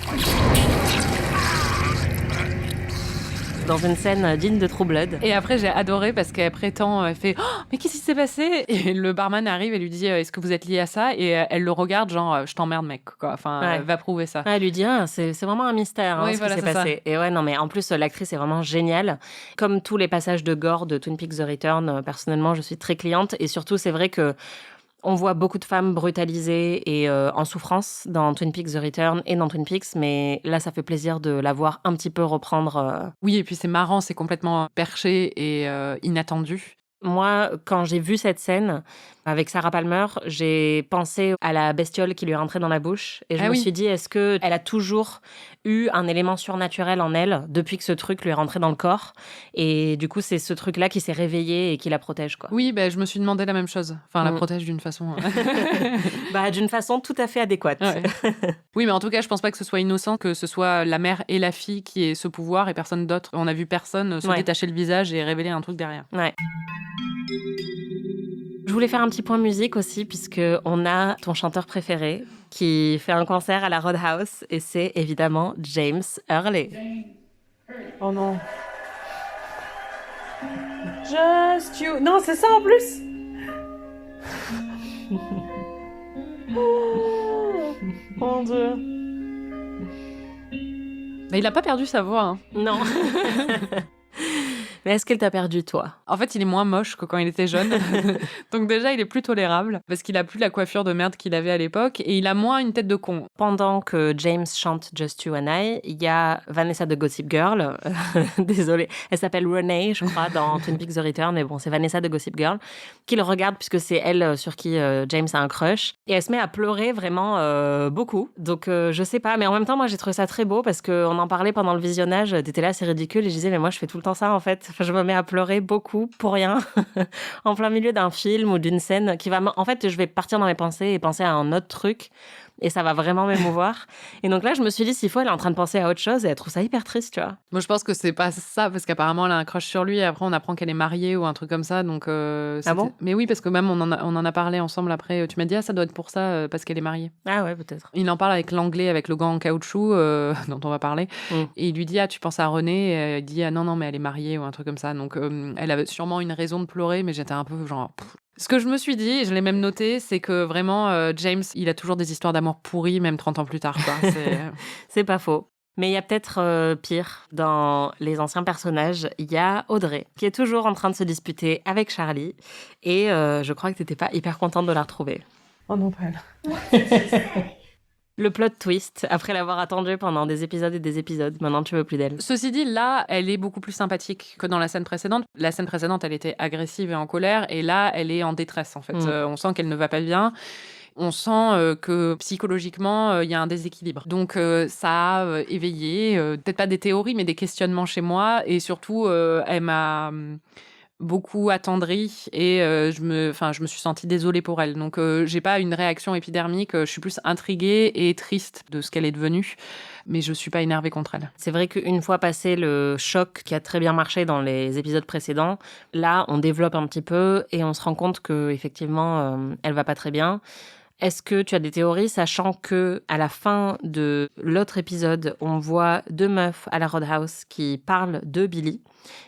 Dans une scène digne de True Blood. Et après, j'ai adoré parce qu'elle prétend, elle fait oh, mais qu'est-ce qui s'est passé? Et le barman arrive et lui dit est-ce que vous êtes lié à ça? Et elle le regarde, genre je t'emmerde, mec, quoi. Enfin, Ouais. va prouver ça. Elle lui dit c'est vraiment un mystère Oui, ce voilà, qui s'est c'est passé. Et ouais, non, mais en plus, l'actrice est vraiment géniale. Comme tous les passages de gore de Twin Peaks The Return, personnellement, je suis très cliente. Et surtout, c'est vrai que on voit beaucoup de femmes brutalisées et en souffrance dans Twin Peaks The Return et dans Twin Peaks, mais là, ça fait plaisir de la voir un petit peu reprendre. Oui, et puis c'est marrant, c'est complètement perché et inattendu. Moi, quand j'ai vu cette scène avec Sarah Palmer, j'ai pensé à la bestiole qui lui est rentrée dans la bouche. Et je me suis dit, est-ce qu'elle a toujours eu un élément surnaturel en elle depuis que ce truc lui est rentré dans le corps? Et du coup, c'est ce truc-là qui s'est réveillé et qui la protège, quoi. Oui, je me suis demandé la même chose. Enfin, la protège d'une façon... D'une façon tout à fait adéquate. Ouais. Oui, mais en tout cas, je pense pas que ce soit innocent, que ce soit la mère et la fille qui aient ce pouvoir et personne d'autre. On a vu personne se détacher le visage et révéler un truc derrière. Ouais. Je voulais faire un petit point musique aussi, puisque on a ton chanteur préféré qui fait un concert à la Roadhouse, et c'est évidemment James Early. Oh non. Just you. Non, c'est ça en plus. Oh, mon Dieu. Mais il a pas perdu sa voix, hein. Non. Mais est-ce qu'elle t'a perdu, toi? En fait, il est moins moche que quand il était jeune. Donc déjà, il est plus tolérable parce qu'il a plus la coiffure de merde qu'il avait à l'époque et il a moins une tête de con. Pendant que James chante Just You and I, il y a Vanessa de Gossip Girl. Désolée. Elle s'appelle Renee, je crois, dans Twin Peaks The Return. Mais bon, c'est Vanessa de Gossip Girl qui le regarde puisque c'est elle sur qui James a un crush. Et elle se met à pleurer vraiment beaucoup. Donc, je sais pas. Mais en même temps, moi, j'ai trouvé ça très beau parce qu'on en parlait pendant le visionnage. T'étais là, c'est ridicule. Et je disais, mais moi, je fais tout le temps ça, en fait. Enfin, je me mets à pleurer beaucoup pour rien en plein milieu d'un film ou d'une scène qui va... En fait, je vais partir dans mes pensées et penser à un autre truc et ça va vraiment m'émouvoir. Et donc là, je me suis dit, s'il faut, elle est en train de penser à autre chose et elle trouve ça hyper triste, tu vois. Moi, je pense que c'est pas ça parce qu'apparemment, elle a un crush sur lui et après, on apprend qu'elle est mariée ou un truc comme ça. Donc, ah bon? Mais oui, parce que même on en a parlé ensemble après. Tu m'as dit, ça doit être pour ça parce qu'elle est mariée. Ah ouais, peut-être. Il en parle avec l'anglais, avec le gant en caoutchouc dont on va parler. Et il lui dit, tu penses à Renée? Et il dit, non, mais elle est mariée ou un truc comme ça. Donc, elle avait sûrement une raison de pleurer, mais j'étais un peu genre... Ce que je me suis dit, et je l'ai même noté, c'est que vraiment, James, il a toujours des histoires d'amour pourries, même 30 ans plus tard, quoi. C'est pas faux. Mais il y a peut-être pire. Dans les anciens personnages, il y a Audrey, qui est toujours en train de se disputer avec Charlie. Et je crois que t'étais pas hyper contente de la retrouver. Oh non, pas elle. Le plot twist, après l'avoir attendue pendant des épisodes et des épisodes, maintenant tu veux plus d'elle. Ceci dit, là, elle est beaucoup plus sympathique que dans la scène précédente. La scène précédente, elle était agressive et en colère, et là, elle est en détresse, en fait. On sent qu'elle ne va pas bien. On sent que psychologiquement, il y a un déséquilibre. Donc ça a éveillé, peut-être pas des théories, mais des questionnements chez moi. Et surtout, elle m'a beaucoup attendrie et je me suis sentie désolée pour elle. Donc j'ai pas une réaction épidermique, je suis plus intriguée et triste de ce qu'elle est devenue, mais je suis pas énervée contre elle. C'est vrai qu'une fois passé le choc qui a très bien marché dans les épisodes précédents, là, on développe un petit peu et on se rend compte qu'effectivement, elle va pas très bien. Est-ce que tu as des théories, sachant que à la fin de l'autre épisode, on voit 2 meufs à la Roadhouse qui parlent de Billy,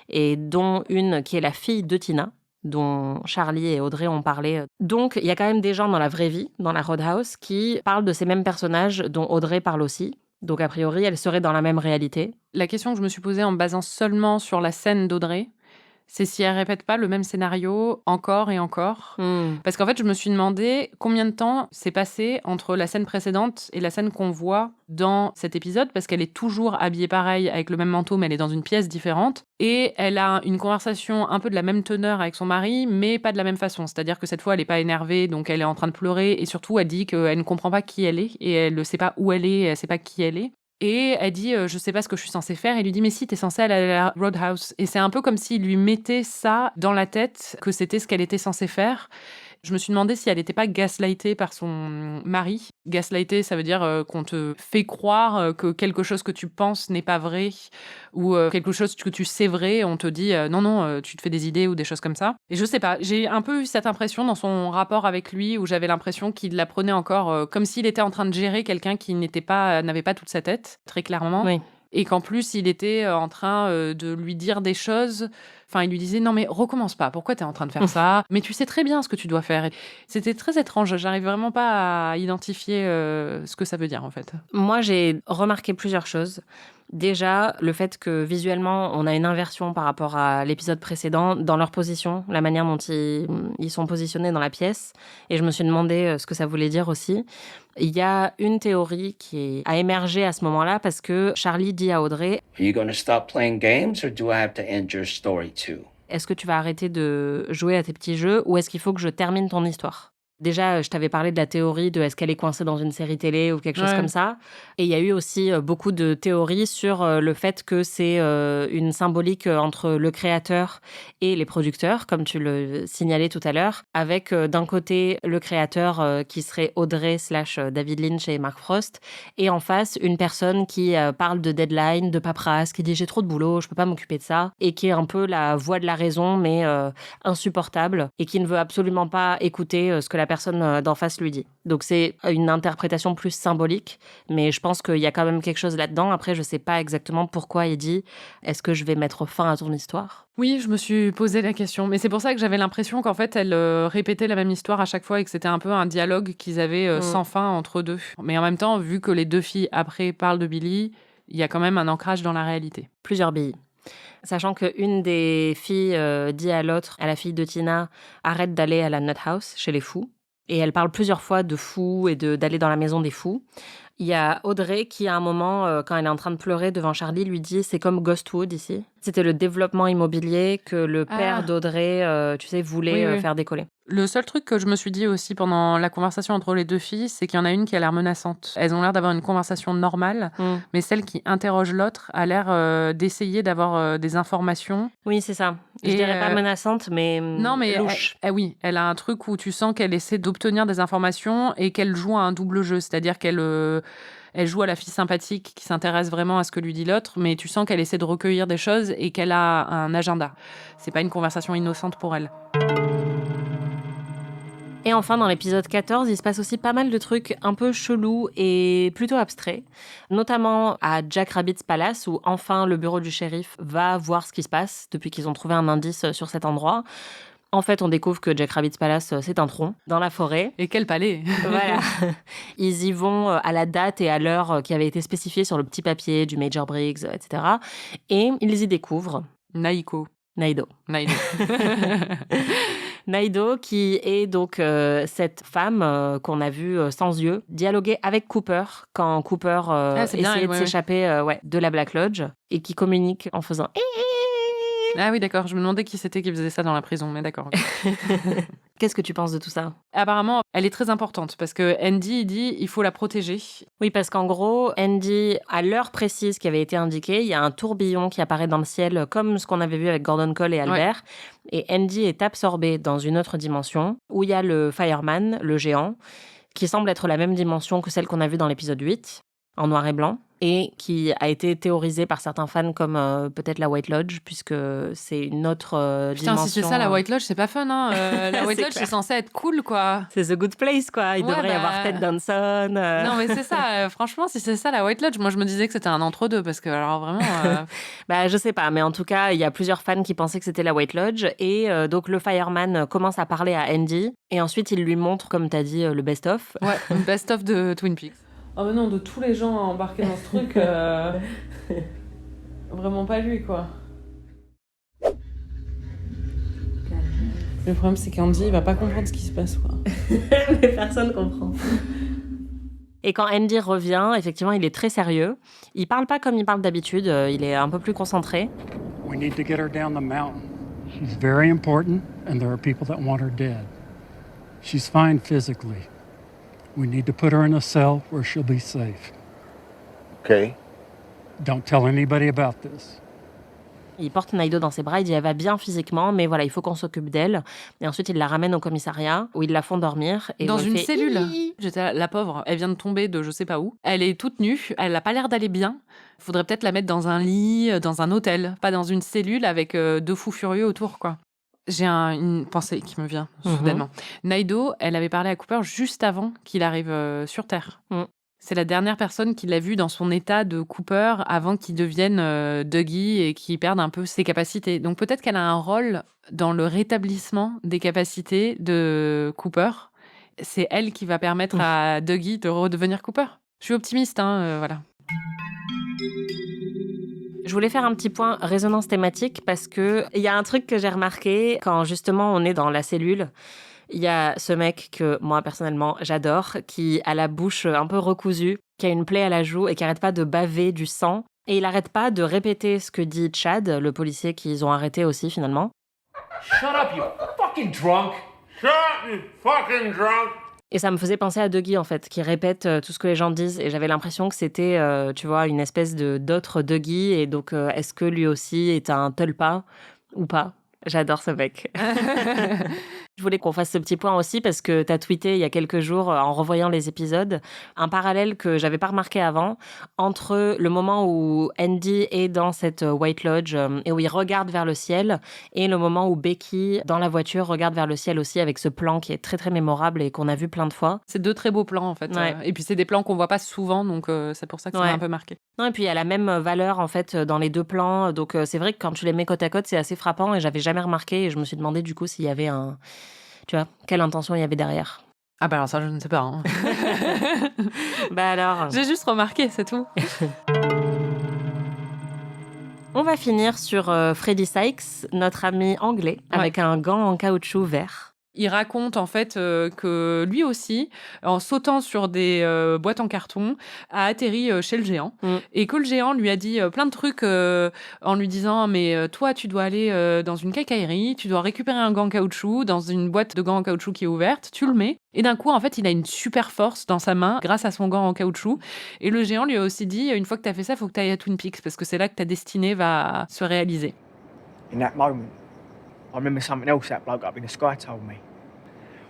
et dont une qui est la fille de Tina, dont Charlie et Audrey ont parlé. Donc, il y a quand même des gens dans la vraie vie, dans la Roadhouse, qui parlent de ces mêmes personnages dont Audrey parle aussi. Donc, a priori, elle serait dans la même réalité. La question que je me suis posée en me basant seulement sur la scène d'Audrey, c'est si elle répète pas le même scénario encore et encore. Parce qu'en fait, je me suis demandé combien de temps s'est passé entre la scène précédente et la scène qu'on voit dans cet épisode, parce qu'elle est toujours habillée pareil, avec le même manteau, mais elle est dans une pièce différente. Et elle a une conversation un peu de la même teneur avec son mari, mais pas de la même façon. C'est-à-dire que cette fois, elle est pas énervée, donc elle est en train de pleurer, et surtout, elle dit qu'elle ne comprend pas qui elle est, et elle ne sait pas où elle est, et elle sait pas qui elle est. Et elle dit je sais pas ce que je suis censée faire. Et lui dit mais si, t'es censée aller à la Roadhouse. Et c'est un peu comme s'il lui mettait ça dans la tête, que c'était ce qu'elle était censée faire. Je me suis demandé si elle n'était pas gaslightée par son mari. Gaslighter, ça veut dire qu'on te fait croire que quelque chose que tu penses n'est pas vrai, ou quelque chose que tu sais vrai, on te dit non, tu te fais des idées ou des choses comme ça. Et je sais pas, j'ai un peu eu cette impression dans son rapport avec lui, où j'avais l'impression qu'il la prenait encore comme s'il était en train de gérer quelqu'un qui n'avait pas toute sa tête, très clairement. Oui. Et qu'en plus, il était en train de lui dire des choses. Enfin, il lui disait « Non, mais recommence pas. Pourquoi t'es en train de faire ça ? Mais tu sais très bien ce que tu dois faire. » C'était très étrange. J'arrive vraiment pas à identifier ce que ça veut dire, en fait. Moi, j'ai remarqué plusieurs choses. Déjà, le fait que visuellement, on a une inversion par rapport à l'épisode précédent dans leur position, la manière dont ils sont positionnés dans la pièce. Et je me suis demandé ce que ça voulait dire aussi. Il y a une théorie qui a émergé à ce moment-là parce que Charlie dit à Audrey « Are you going to stop playing games or do I have to end your story too? » Est-ce que tu vas arrêter de jouer à tes petits jeux ou est-ce qu'il faut que je termine ton histoire ? Déjà, je t'avais parlé de la théorie de est-ce qu'elle est coincée dans une série télé ou quelque chose comme ça. Et il y a eu aussi beaucoup de théories sur le fait que c'est une symbolique entre le créateur et les producteurs, comme tu le signalais tout à l'heure, avec d'un côté le créateur qui serait Audrey / David Lynch et Mark Frost, et en face une personne qui parle de deadline, de paperasse, qui dit j'ai trop de boulot, je peux pas m'occuper de ça, et qui est un peu la voix de la raison, mais insupportable, et qui ne veut absolument pas écouter ce que la personne d'en face lui dit. Donc c'est une interprétation plus symbolique, mais je pense qu'il y a quand même quelque chose là-dedans. Après, je sais pas exactement pourquoi il dit « Est-ce que je vais mettre fin à ton histoire ?» Oui, je me suis posé la question. Mais c'est pour ça que j'avais l'impression qu'en fait, elle répétait la même histoire à chaque fois et que c'était un peu un dialogue qu'ils avaient sans fin entre deux. Mais en même temps, vu que les deux filles après parlent de Billy, il y a quand même un ancrage dans la réalité. Plusieurs billes. Sachant qu'une des filles dit à l'autre, à la fille de Tina, arrête d'aller à la Nut House, chez les fous. Et elle parle plusieurs fois de fous et d'aller dans la maison des fous. Il y a Audrey qui, à un moment, quand elle est en train de pleurer devant Charlie, lui dit « C'est comme Ghostwood ici ». C'était le développement immobilier que le père d'Audrey, voulait faire décoller. Le seul truc que je me suis dit aussi pendant la conversation entre les deux filles, c'est qu'il y en a une qui a l'air menaçante. Elles ont l'air d'avoir une conversation normale, mais celle qui interroge l'autre a l'air d'essayer d'avoir des informations. Oui, c'est ça. Je dirais pas menaçante, mais louche. Oui, elle a un truc où tu sens qu'elle essaie d'obtenir des informations et qu'elle joue à un double jeu. C'est-à-dire elle joue à la fille sympathique qui s'intéresse vraiment à ce que lui dit l'autre, mais tu sens qu'elle essaie de recueillir des choses et qu'elle a un agenda. C'est pas une conversation innocente pour elle. Et enfin, dans l'épisode 14, il se passe aussi pas mal de trucs un peu chelous et plutôt abstraits, notamment à Jack Rabbit's Palace, où enfin le bureau du shérif va voir ce qui se passe depuis qu'ils ont trouvé un indice sur cet endroit. En fait, on découvre que Jack Rabbit's Palace, c'est un tronc dans la forêt. Et quel palais! Voilà. Ils y vont à la date et à l'heure qui avait été spécifiée sur le petit papier du Major Briggs, etc. Et ils y découvrent... Naïdo. Naïdo, qui est donc cette femme qu'on a vue sans yeux, dialoguer avec Cooper quand Cooper essayait de s'échapper de la Black Lodge et qui communique en faisant Ah oui, d'accord. Je me demandais qui c'était qui faisait ça dans la prison, mais d'accord. Ok. Qu'est-ce que tu penses de tout ça? Apparemment, elle est très importante parce que Andy, il dit il faut la protéger. Oui, parce qu'en gros, Andy, à l'heure précise qui avait été indiquée, il y a un tourbillon qui apparaît dans le ciel, comme ce qu'on avait vu avec Gordon Cole et Albert. Et Andy est absorbé dans une autre dimension où il y a le Fireman, le géant, qui semble être la même dimension que celle qu'on a vue dans l'épisode 8, en noir et blanc, et qui a été théorisée par certains fans comme peut-être la White Lodge, puisque c'est une autre Putain, dimension. si c'est ça, la White Lodge, c'est pas fun, hein. La White C'est Lodge, clair. c'est censé être cool, quoi. C'est The Good Place, quoi. Il Ouais, devrait y avoir Ted Danson. Non, mais c'est ça. Franchement, si c'est ça, la White Lodge, moi, je me disais que c'était un entre-deux, parce que, alors, vraiment... Bah, je sais pas, mais en tout cas, il y a plusieurs fans qui pensaient que c'était la White Lodge. Et donc, le Fireman commence à parler à Andy. Et ensuite, il lui montre, comme t'as dit, le best-of. Ouais, une best-of de Twin Peaks. Oh, mais non, de tous les gens embarqués dans ce truc, vraiment pas lui, quoi. Le problème, c'est qu'Andy, il va pas comprendre ce qui se passe, quoi. Mais personne comprend. Et quand Andy revient, effectivement, il est très sérieux. Il parle pas comme il parle d'habitude. Il est un peu plus concentré. We need to get her down the mountain. She's very important, and there are people that want her dead. She's fine physically. We need to put her in a cell where she'll be safe. Okay. Don't tell anybody about this. Il porte Naido dans ses bras, il dit elle va bien physiquement, mais voilà, il faut qu'on s'occupe d'elle. Et ensuite, il la ramène au commissariat où ils la font dormir. Et Dans où elle une fait cellule. Hi. J'étais là, la pauvre, elle vient de tomber de je sais pas où. Elle est toute nue, elle a pas l'air d'aller bien. Faudrait peut-être la mettre dans un lit, dans un hôtel, pas dans une cellule avec deux fous furieux autour, quoi. J'ai une pensée qui me vient soudainement. Naido, elle avait parlé à Cooper juste avant qu'il arrive sur Terre. C'est la dernière personne qui l'a vu dans son état de Cooper avant qu'il devienne Dougie et qu'il perde un peu ses capacités. Donc peut-être qu'elle a un rôle dans le rétablissement des capacités de Cooper. C'est elle qui va permettre à Dougie de redevenir Cooper. Je suis optimiste, voilà. Je voulais faire un petit point résonance thématique parce que il y a un truc que j'ai remarqué quand justement on est dans la cellule. Il y a ce mec que moi personnellement j'adore, qui a la bouche un peu recousue, qui a une plaie à la joue et qui arrête pas de baver du sang. Et il arrête pas de répéter ce que dit Chad, le policier qu'ils ont arrêté aussi finalement. Shut up, you fucking drunk! Shut up, you fucking drunk! Et ça me faisait penser à Dougie, en fait, qui répète tout ce que les gens disent. Et j'avais l'impression que c'était, tu vois, une espèce d'autre Dougie. Et donc, est-ce que lui aussi est un Tulpa ou pas? J'adore ce mec. Je voulais qu'on fasse ce petit point aussi parce que tu as tweeté il y a quelques jours, en revoyant les épisodes, un parallèle que j'avais pas remarqué avant entre le moment où Andy est dans cette White Lodge et où il regarde vers le ciel et le moment où Becky, dans la voiture, regarde vers le ciel aussi avec ce plan qui est très très mémorable et qu'on a vu plein de fois. C'est deux très beaux plans, en fait. Ouais. Et puis c'est des plans qu'on voit pas souvent, donc c'est pour ça que ça m'a un peu marqué. Non, et puis il y a la même valeur en fait dans les deux plans. Donc c'est vrai que quand tu les mets côte à côte, c'est assez frappant et j'avais jamais remarqué et je me suis demandé du coup s'il y avait un... Tu vois, quelle intention il y avait derrière. Ah bah alors ça, je ne sais pas. Hein. Bah alors... J'ai juste remarqué, c'est tout. On va finir sur Freddy Sykes, notre ami anglais, avec un gant en caoutchouc vert. Il raconte en fait que lui aussi, en sautant sur des boîtes en carton, a atterri chez le géant et que le géant lui a dit plein de trucs en lui disant mais toi tu dois aller dans une quincaillerie, tu dois récupérer un gant en caoutchouc dans une boîte de gants en caoutchouc qui est ouverte, tu le mets et d'un coup en fait il a une super force dans sa main grâce à son gant en caoutchouc et le géant lui a aussi dit une fois que tu as fait ça, faut que tu ailles à Twin Peaks parce que c'est là que ta destinée va se réaliser. In that moment, I remember something else that bloke up in the sky told me.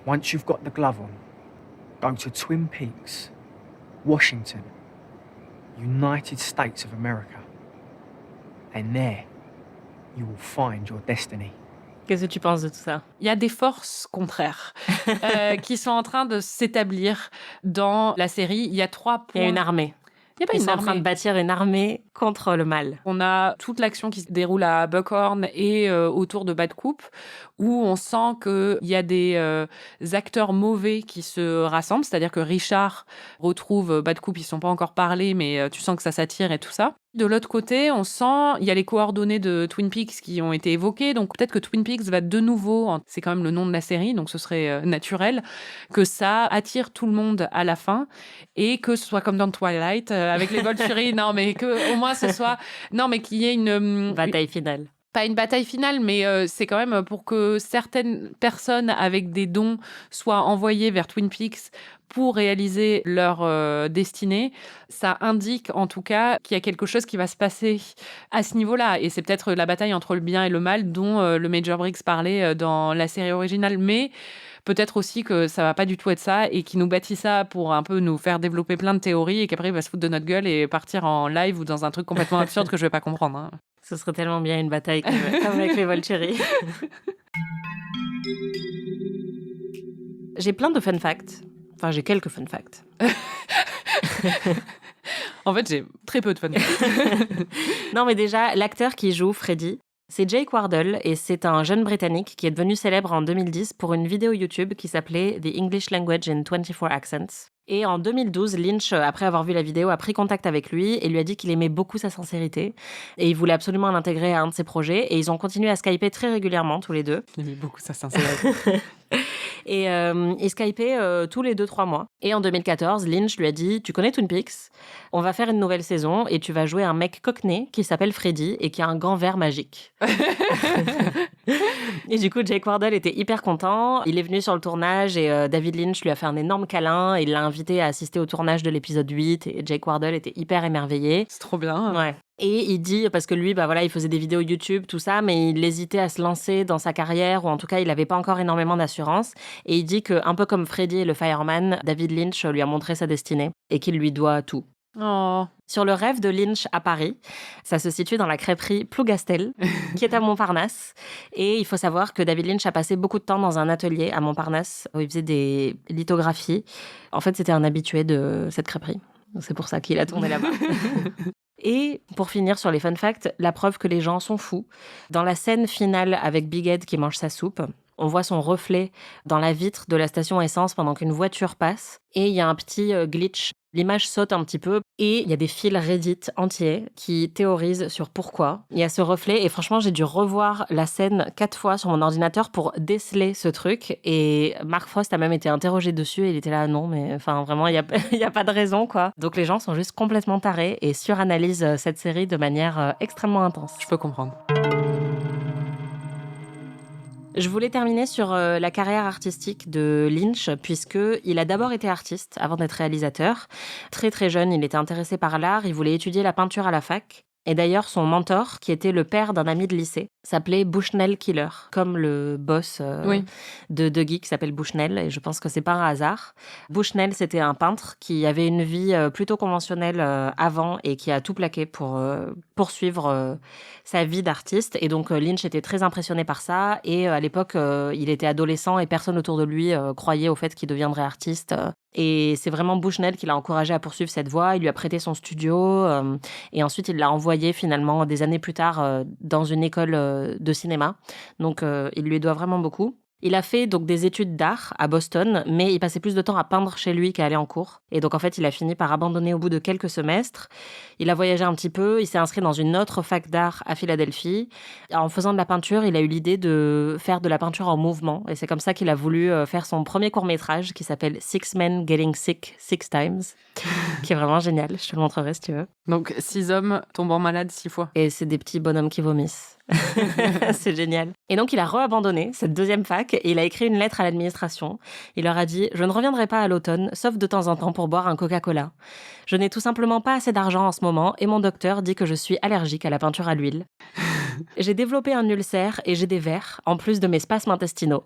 Once you've got the glove on, go to Twin Peaks, Washington, United States of America. And there, you will find your destiny. Qu'est-ce que tu penses de tout ça? Il y a des forces contraires qui sont en train de s'établir dans la série. Il y a 3 points. Il y a une armée. Ils sont en train de bâtir une armée contre le mal. On a toute l'action qui se déroule à Buckhorn et autour de Bad Coop, où on sent qu'il y a des acteurs mauvais qui se rassemblent, c'est-à-dire que Richard retrouve Bad Coop, ils ne sont pas encore parlé, mais tu sens que ça s'attire et tout ça. De l'autre côté, on sent, il y a les coordonnées de Twin Peaks qui ont été évoquées, donc peut-être que Twin Peaks va de nouveau, c'est quand même le nom de la série, donc ce serait naturel, que ça attire tout le monde à la fin, et que ce soit comme dans Twilight, avec les Volturi, non mais qu'au moins ce soit, non mais qu'il y ait une... Bataille finale. Pas une bataille finale, mais c'est quand même pour que certaines personnes avec des dons soient envoyées vers Twin Peaks pour réaliser leur destinée. Ça indique en tout cas qu'il y a quelque chose qui va se passer à ce niveau-là. Et c'est peut-être la bataille entre le bien et le mal dont le Major Briggs parlait dans la série originale. Mais peut-être aussi que ça va pas du tout être ça et qu'il nous bâtit ça pour un peu nous faire développer plein de théories et qu'après il va se foutre de notre gueule et partir en live ou dans un truc complètement absurde que je vais pas comprendre. Hein. Ce serait tellement bien une bataille comme avec les Volturi. J'ai plein de fun facts. Enfin, j'ai quelques fun facts. En fait, j'ai très peu de fun facts. Non, mais déjà, l'acteur qui joue Freddy, c'est Jake Wardle et c'est un jeune Britannique qui est devenu célèbre en 2010 pour une vidéo YouTube qui s'appelait The English Language in 24 Accents. Et en 2012, Lynch, après avoir vu la vidéo, a pris contact avec lui et lui a dit qu'il aimait beaucoup sa sincérité et il voulait absolument l'intégrer à un de ses projets et ils ont continué à skyper très régulièrement tous les deux. Il aimait beaucoup sa sincérité. Et ils skypaient tous les 2-3 mois. Et en 2014, Lynch lui a dit « Tu connais Twin Peaks ? On va faire une nouvelle saison et tu vas jouer un mec cockney qui s'appelle Freddy et qui a un gant vert magique. » Et du coup, Jake Wardle était hyper content. Il est venu sur le tournage et David Lynch lui a fait un énorme câlin. Il l'a invité à assister au tournage de l'épisode 8 et Jake Wardle était hyper émerveillé. C'est trop bien. Ouais. Et il dit, parce que lui, il faisait des vidéos YouTube, tout ça, mais il hésitait à se lancer dans sa carrière, ou en tout cas, il n'avait pas encore énormément d'assurance. Et il dit qu'un peu comme Freddy et le Fireman, David Lynch lui a montré sa destinée et qu'il lui doit tout. Oh. Sur le rêve de Lynch à Paris, ça se situe dans la crêperie Plougastel, qui est à Montparnasse. Et il faut savoir que David Lynch a passé beaucoup de temps dans un atelier à Montparnasse, où il faisait des lithographies. En fait, c'était un habitué de cette crêperie. Donc, c'est pour ça qu'il a tourné là-bas. Et pour finir sur les fun facts, la preuve que les gens sont fous. Dans la scène finale avec Big Ed qui mange sa soupe, on voit son reflet dans la vitre de la station essence pendant qu'une voiture passe. Et il y a un petit glitch. L'image saute un petit peu et il y a des fils Reddit entiers qui théorisent sur pourquoi il y a ce reflet. Et franchement, j'ai dû revoir la scène 4 fois sur mon ordinateur pour déceler ce truc. Et Mark Frost a même été interrogé dessus et il était là, non, mais enfin vraiment, il y a pas de raison, quoi. Donc les gens sont juste complètement tarés et suranalysent cette série de manière extrêmement intense. Je peux comprendre. Je voulais terminer sur la carrière artistique de Lynch, puisqu'il a d'abord été artiste avant d'être réalisateur. Très très jeune, il était intéressé par l'art, il voulait étudier la peinture à la fac. Et d'ailleurs, son mentor, qui était le père d'un ami de lycée, s'appelait Bushnell Killer, comme le boss de Dougie qui s'appelle Bushnell, et je pense que c'est pas un hasard. Bushnell, c'était un peintre qui avait une vie plutôt conventionnelle avant et qui a tout plaqué pour poursuivre sa vie d'artiste. Et donc Lynch était très impressionné par ça, et à l'époque, il était adolescent et personne autour de lui croyait au fait qu'il deviendrait artiste. Et c'est vraiment Bushnell qui l'a encouragé à poursuivre cette voie. Il lui a prêté son studio et ensuite il l'a envoyé finalement des années plus tard dans une école de cinéma. Donc il lui doit vraiment beaucoup. Il a fait donc des études d'art à Boston, mais il passait plus de temps à peindre chez lui qu'à aller en cours. Et donc en fait, il a fini par abandonner au bout de quelques semestres. Il a voyagé un petit peu, il s'est inscrit dans une autre fac d'art à Philadelphie. En faisant de la peinture, il a eu l'idée de faire de la peinture en mouvement. Et c'est comme ça qu'il a voulu faire son premier court-métrage qui s'appelle Six Men Getting Sick 6 Times, qui est vraiment génial. Je te le montrerai si tu veux. Donc 6 hommes tombant malades 6 fois. Et c'est des petits bonhommes qui vomissent. C'est génial. Et donc, il a re-abandonné cette deuxième fac et il a écrit une lettre à l'administration. Il leur a dit « Je ne reviendrai pas à l'automne, sauf de temps en temps pour boire un Coca-Cola. Je n'ai tout simplement pas assez d'argent en ce moment et mon docteur dit que je suis allergique à la peinture à l'huile. J'ai développé un ulcère et j'ai des vers, en plus de mes spasmes intestinaux.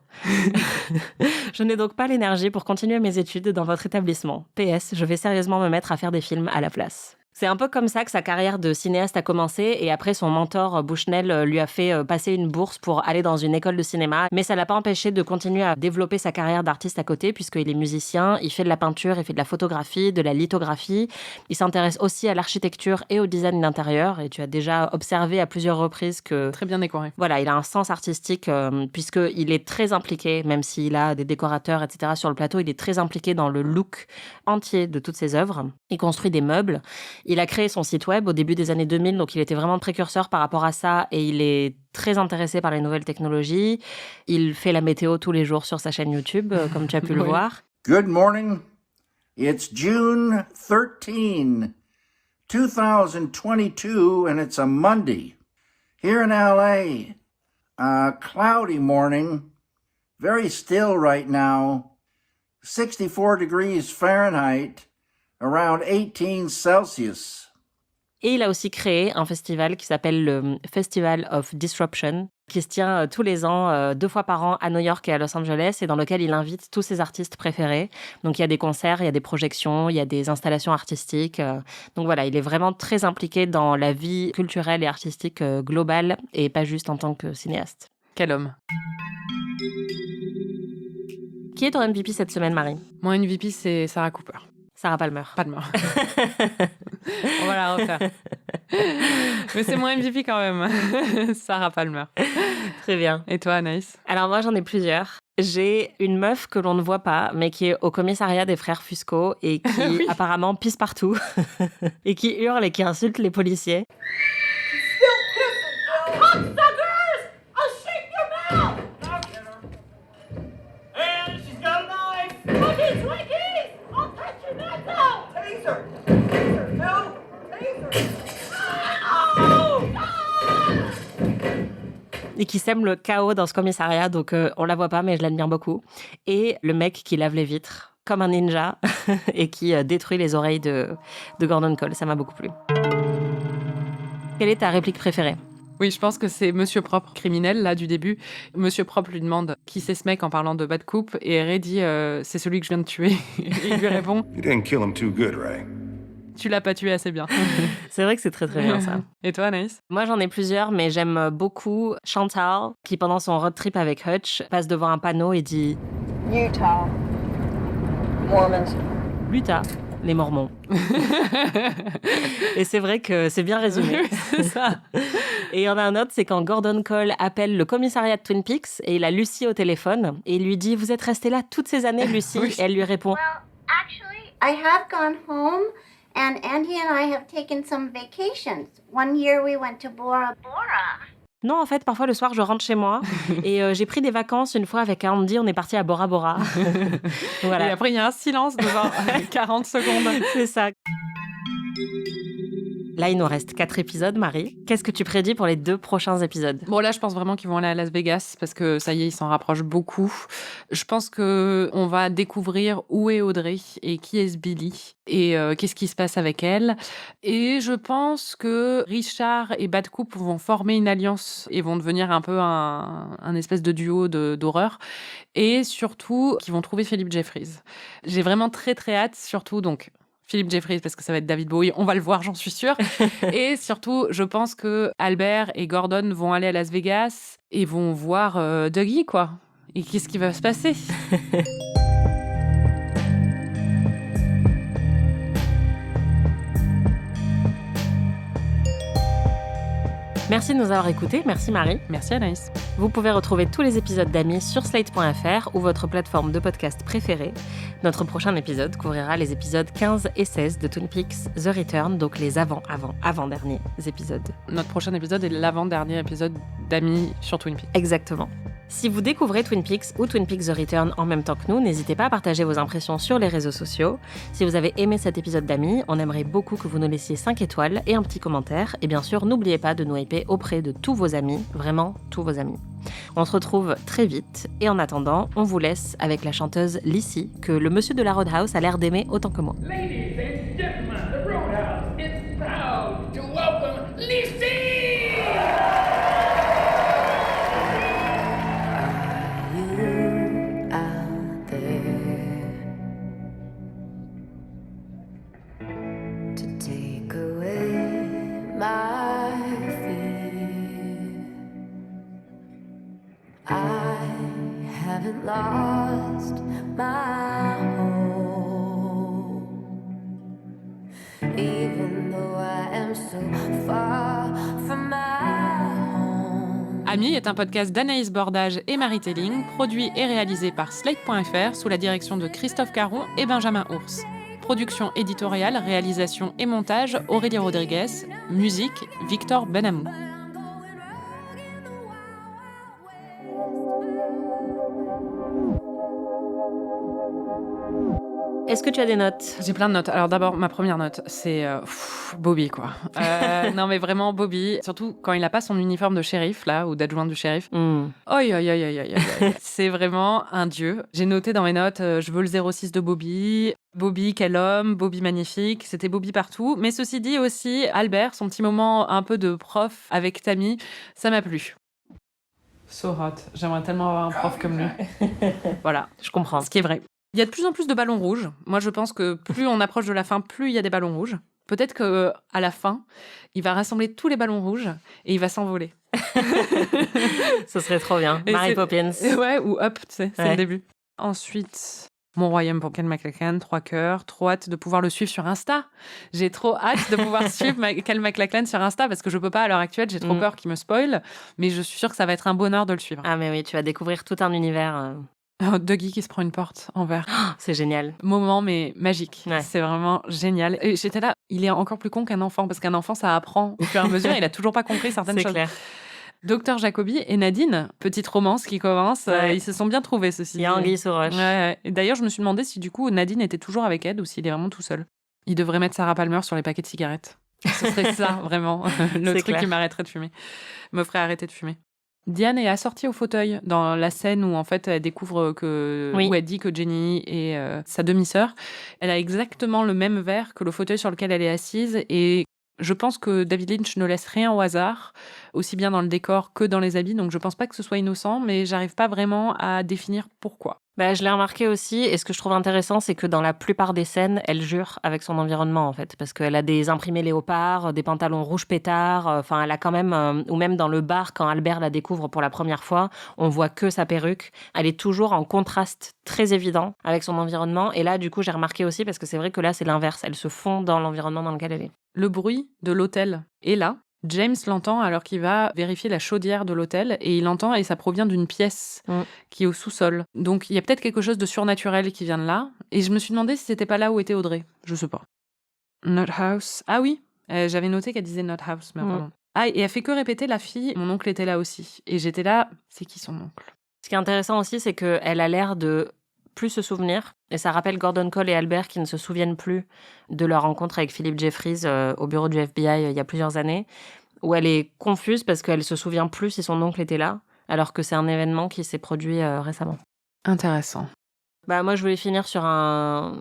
Je n'ai donc pas l'énergie pour continuer mes études dans votre établissement. PS, je vais sérieusement me mettre à faire des films à la place. » C'est un peu comme ça que sa carrière de cinéaste a commencé et après son mentor Bushnell lui a fait passer une bourse pour aller dans une école de cinéma. Mais ça l'a pas empêché de continuer à développer sa carrière d'artiste à côté puisqu'il est musicien, il fait de la peinture, il fait de la photographie, de la lithographie. Il s'intéresse aussi à l'architecture et au design d'intérieur et tu as déjà observé à plusieurs reprises que... Très bien décoré. Voilà, il a un sens artistique puisqu'il est très impliqué, même s'il a des décorateurs, etc. sur le plateau, il est très impliqué dans le look entier de toutes ses œuvres. Il construit des meubles. Il a créé son site web au début des années 2000, donc il était vraiment précurseur par rapport à ça et il est très intéressé par les nouvelles technologies. Il fait la météo tous les jours sur sa chaîne YouTube, comme tu as pu le voir. Good morning. It's June 13, 2022, and it's a Monday. Here in LA, a cloudy morning, very still right now, 64 degrees Fahrenheit, around 18 Celsius. Et il a aussi créé un festival qui s'appelle le Festival of Disruption, qui se tient tous les ans, 2 fois par an à New York et à Los Angeles, et dans lequel il invite tous ses artistes préférés. Donc il y a des concerts, il y a des projections, il y a des installations artistiques. Donc voilà, il est vraiment très impliqué dans la vie culturelle et artistique globale, et pas juste en tant que cinéaste. Quel homme. Qui est ton MVP cette semaine, Marie ? Mon MVP, c'est Sarah Cooper. Sarah Palmer. Palmer. On va la refaire. Mais c'est mon MVP quand même. Sarah Palmer. Très bien. Et toi, Anaïs ? Alors moi, j'en ai plusieurs. J'ai une meuf que l'on ne voit pas, mais qui est au commissariat des frères Fusco et qui Oui. apparemment pisse partout et qui hurle et qui insulte les policiers. Et qui sème le chaos dans ce commissariat, donc on la voit pas, mais je l'admire beaucoup. Et le mec qui lave les vitres comme un ninja et qui détruit les oreilles de Gordon Cole, ça m'a beaucoup plu. Quelle est ta réplique préférée ? Oui, je pense que c'est Monsieur Propre, criminel, là, du début. Monsieur Propre lui demande qui c'est ce mec en parlant de Bad Coupe, et Ray dit c'est celui que je viens de tuer. Et il lui répond You didn't kill him too good, Ray. tu l'as pas tué assez bien. C'est vrai que c'est très très bien ça. Et toi, Anaïs ? Moi j'en ai plusieurs, mais j'aime beaucoup Chantal, qui pendant son road trip avec Hutch passe devant un panneau et dit Utah. Mormons. Utah, les Mormons. Et c'est vrai que c'est bien résumé. C'est ça. Et il y en a un autre, c'est quand Gordon Cole appelle le commissariat de Twin Peaks et il a Lucy au téléphone et il lui dit « Vous êtes restée là toutes ces années, Lucy ?» Oui. Et elle lui répond Well, actually, I have gone home, and Andy and I have taken some vacations. One year we went to Bora Bora. « Non, en fait, parfois le soir, je rentre chez moi et j'ai pris des vacances une fois avec Andy, on est parti à Bora Bora. » Voilà. Et après, il y a un silence de genre 40 secondes. C'est ça. Là, il nous reste 4 épisodes, Marie. Qu'est-ce que tu prédis pour les 2 prochains épisodes ? Bon, là, je pense vraiment qu'ils vont aller à Las Vegas parce que ça y est, ils s'en rapprochent beaucoup. Je pense qu'on va découvrir où est Audrey et qui est ce Billy et qu'est-ce qui se passe avec elle. Et je pense que Richard et Bad Coupe vont former une alliance et vont devenir un peu un espèce de duo d'horreur. Et surtout, qu'ils vont trouver Philip Jeffries. J'ai vraiment très très hâte, surtout donc Philip Jeffries, parce que ça va être David Bowie, on va le voir, j'en suis sûre. Et surtout, je pense que Albert et Gordon vont aller à Las Vegas et vont voir Dougie, quoi. Et qu'est-ce qui va se passer ? Merci de nous avoir écoutés. Merci Marie. Merci Anaïs. Vous pouvez retrouver tous les épisodes d'Amis sur slate.fr ou votre plateforme de podcast préférée. Notre prochain épisode couvrira les épisodes 15 et 16 de Twin Peaks The Return, donc les avant-derniers épisodes. Notre prochain épisode est l'avant-dernier épisode d'Amis sur Twin Peaks. Exactement. Si vous découvrez Twin Peaks ou Twin Peaks The Return en même temps que nous, n'hésitez pas à partager vos impressions sur les réseaux sociaux. Si vous avez aimé cet épisode d'Amis, on aimerait beaucoup que vous nous laissiez 5 étoiles et un petit commentaire. Et bien sûr, n'oubliez pas de nous hyper auprès de tous vos amis, vraiment tous vos amis. On se retrouve très vite et en attendant, on vous laisse avec la chanteuse Lissy, que le monsieur de la Roadhouse a l'air d'aimer autant que moi. Ladies and gentlemen, the Roadhouse is proud to welcome Lissy! Lost my home, even though I am so far from my home. Amis est un podcast d'Anaïs Bordage et Marie Telling, produit et réalisé par Slate.fr sous la direction de Christophe Caron et Benjamin Ours. Production éditoriale, réalisation et montage Aurélie Rodriguez, musique Victor Benamou. Est-ce que tu as des notes? J'ai plein de notes. Alors d'abord, ma première note, c'est Bobby, quoi. Non, mais vraiment, Bobby, surtout quand il n'a pas son uniforme de shérif, là, ou d'adjoint du shérif. Aïe, aïe, aïe, aïe, aïe, aïe. C'est vraiment un dieu. J'ai noté dans mes notes, je veux le 06 de Bobby. Bobby, quel homme, Bobby magnifique, c'était Bobby partout. Mais ceci dit aussi, Albert, son petit moment un peu de prof avec Tammy, ça m'a plu. So hot, j'aimerais tellement avoir un prof comme lui. Voilà, je comprends. Ce qui est vrai. Il y a de plus en plus de ballons rouges. Moi, je pense que plus on approche de la fin, plus il y a des ballons rouges. Peut-être qu'à la fin, il va rassembler tous les ballons rouges et il va s'envoler. Ce serait trop bien. Mary Poppins. Ouais, ou Up, tu sais, c'est Ouais. le début. Ensuite, Mon Royaume pour Cal MacLachlan, 3 cœurs. Trop hâte de pouvoir le suivre sur Insta. J'ai trop hâte de pouvoir suivre Cal MacLachlan sur Insta parce que je peux pas à l'heure actuelle. J'ai trop peur qu'il me spoil. Mais je suis sûre que ça va être un bonheur de le suivre. Ah, mais oui, tu vas découvrir tout un univers. Dougie qui se prend une porte en verre. C'est génial. Moment, mais magique. Ouais. C'est vraiment génial. Et j'étais là, il est encore plus con qu'un enfant, parce qu'un enfant, ça apprend au fur et à mesure. Il a toujours pas compris certaines choses. C'est clair. Docteur Jacobi et Nadine, petite romance qui commence. Ouais. Ils se sont bien trouvés, ceci. Il y a anguille sous roche. Ouais. Et d'ailleurs, je me suis demandé si du coup Nadine était toujours avec Ed ou s'il est vraiment tout seul. Il devrait mettre Sarah Palmer sur les paquets de cigarettes. Ce serait ça, vraiment, le truc qui m'arrêterait de fumer. Me ferait arrêter de fumer. Diane est assortie au fauteuil dans la scène où en fait elle découvre où elle dit que Jenny est sa demi-sœur. Elle a exactement le même verre que le fauteuil sur lequel elle est assise et je pense que David Lynch ne laisse rien au hasard, aussi bien dans le décor que dans les habits, donc je pense pas que ce soit innocent, mais j'arrive pas vraiment à définir pourquoi. Bah, je l'ai remarqué aussi, et ce que je trouve intéressant, c'est que dans la plupart des scènes, elle jure avec son environnement, en fait, parce qu'elle a des imprimés léopards, des pantalons rouges pétards, enfin, elle a quand même, ou même dans le bar, quand Albert la découvre pour la première fois, on voit que sa perruque. Elle est toujours en contraste très évident avec son environnement, et là, du coup, j'ai remarqué aussi, parce que c'est vrai que là, c'est l'inverse, elle se fond dans l'environnement dans lequel elle est. Le bruit de l'hôtel est là. James l'entend alors qu'il va vérifier la chaudière de l'hôtel et il entend et ça provient d'une pièce qui est au sous-sol. Donc il y a peut-être quelque chose de surnaturel qui vient de là. Et je me suis demandé si c'était pas là où était Audrey. Je sais pas. Not house. Ah oui, j'avais noté qu'elle disait not house, mais pardon. Ah, et elle fait que répéter la fille. Mon oncle était là aussi. Et j'étais là, c'est qui son oncle? Ce qui est intéressant aussi, c'est qu'elle a l'air de plus se souvenir. Et ça rappelle Gordon Cole et Albert qui ne se souviennent plus de leur rencontre avec Philip Jeffries au bureau du FBI il y a plusieurs années, où elle est confuse parce qu'elle se souvient plus si son oncle était là, alors que c'est un événement qui s'est produit récemment. Intéressant. Bah, moi, je voulais finir sur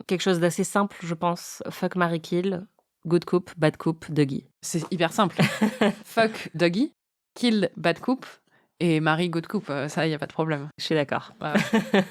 quelque chose d'assez simple, je pense. Fuck, marry, kill. Good coupe, bad coupe, Dougie. C'est hyper simple. Fuck Dougie, kill bad coupe et marry good coupe. Ça, il n'y a pas de problème. Je suis d'accord. Ouais.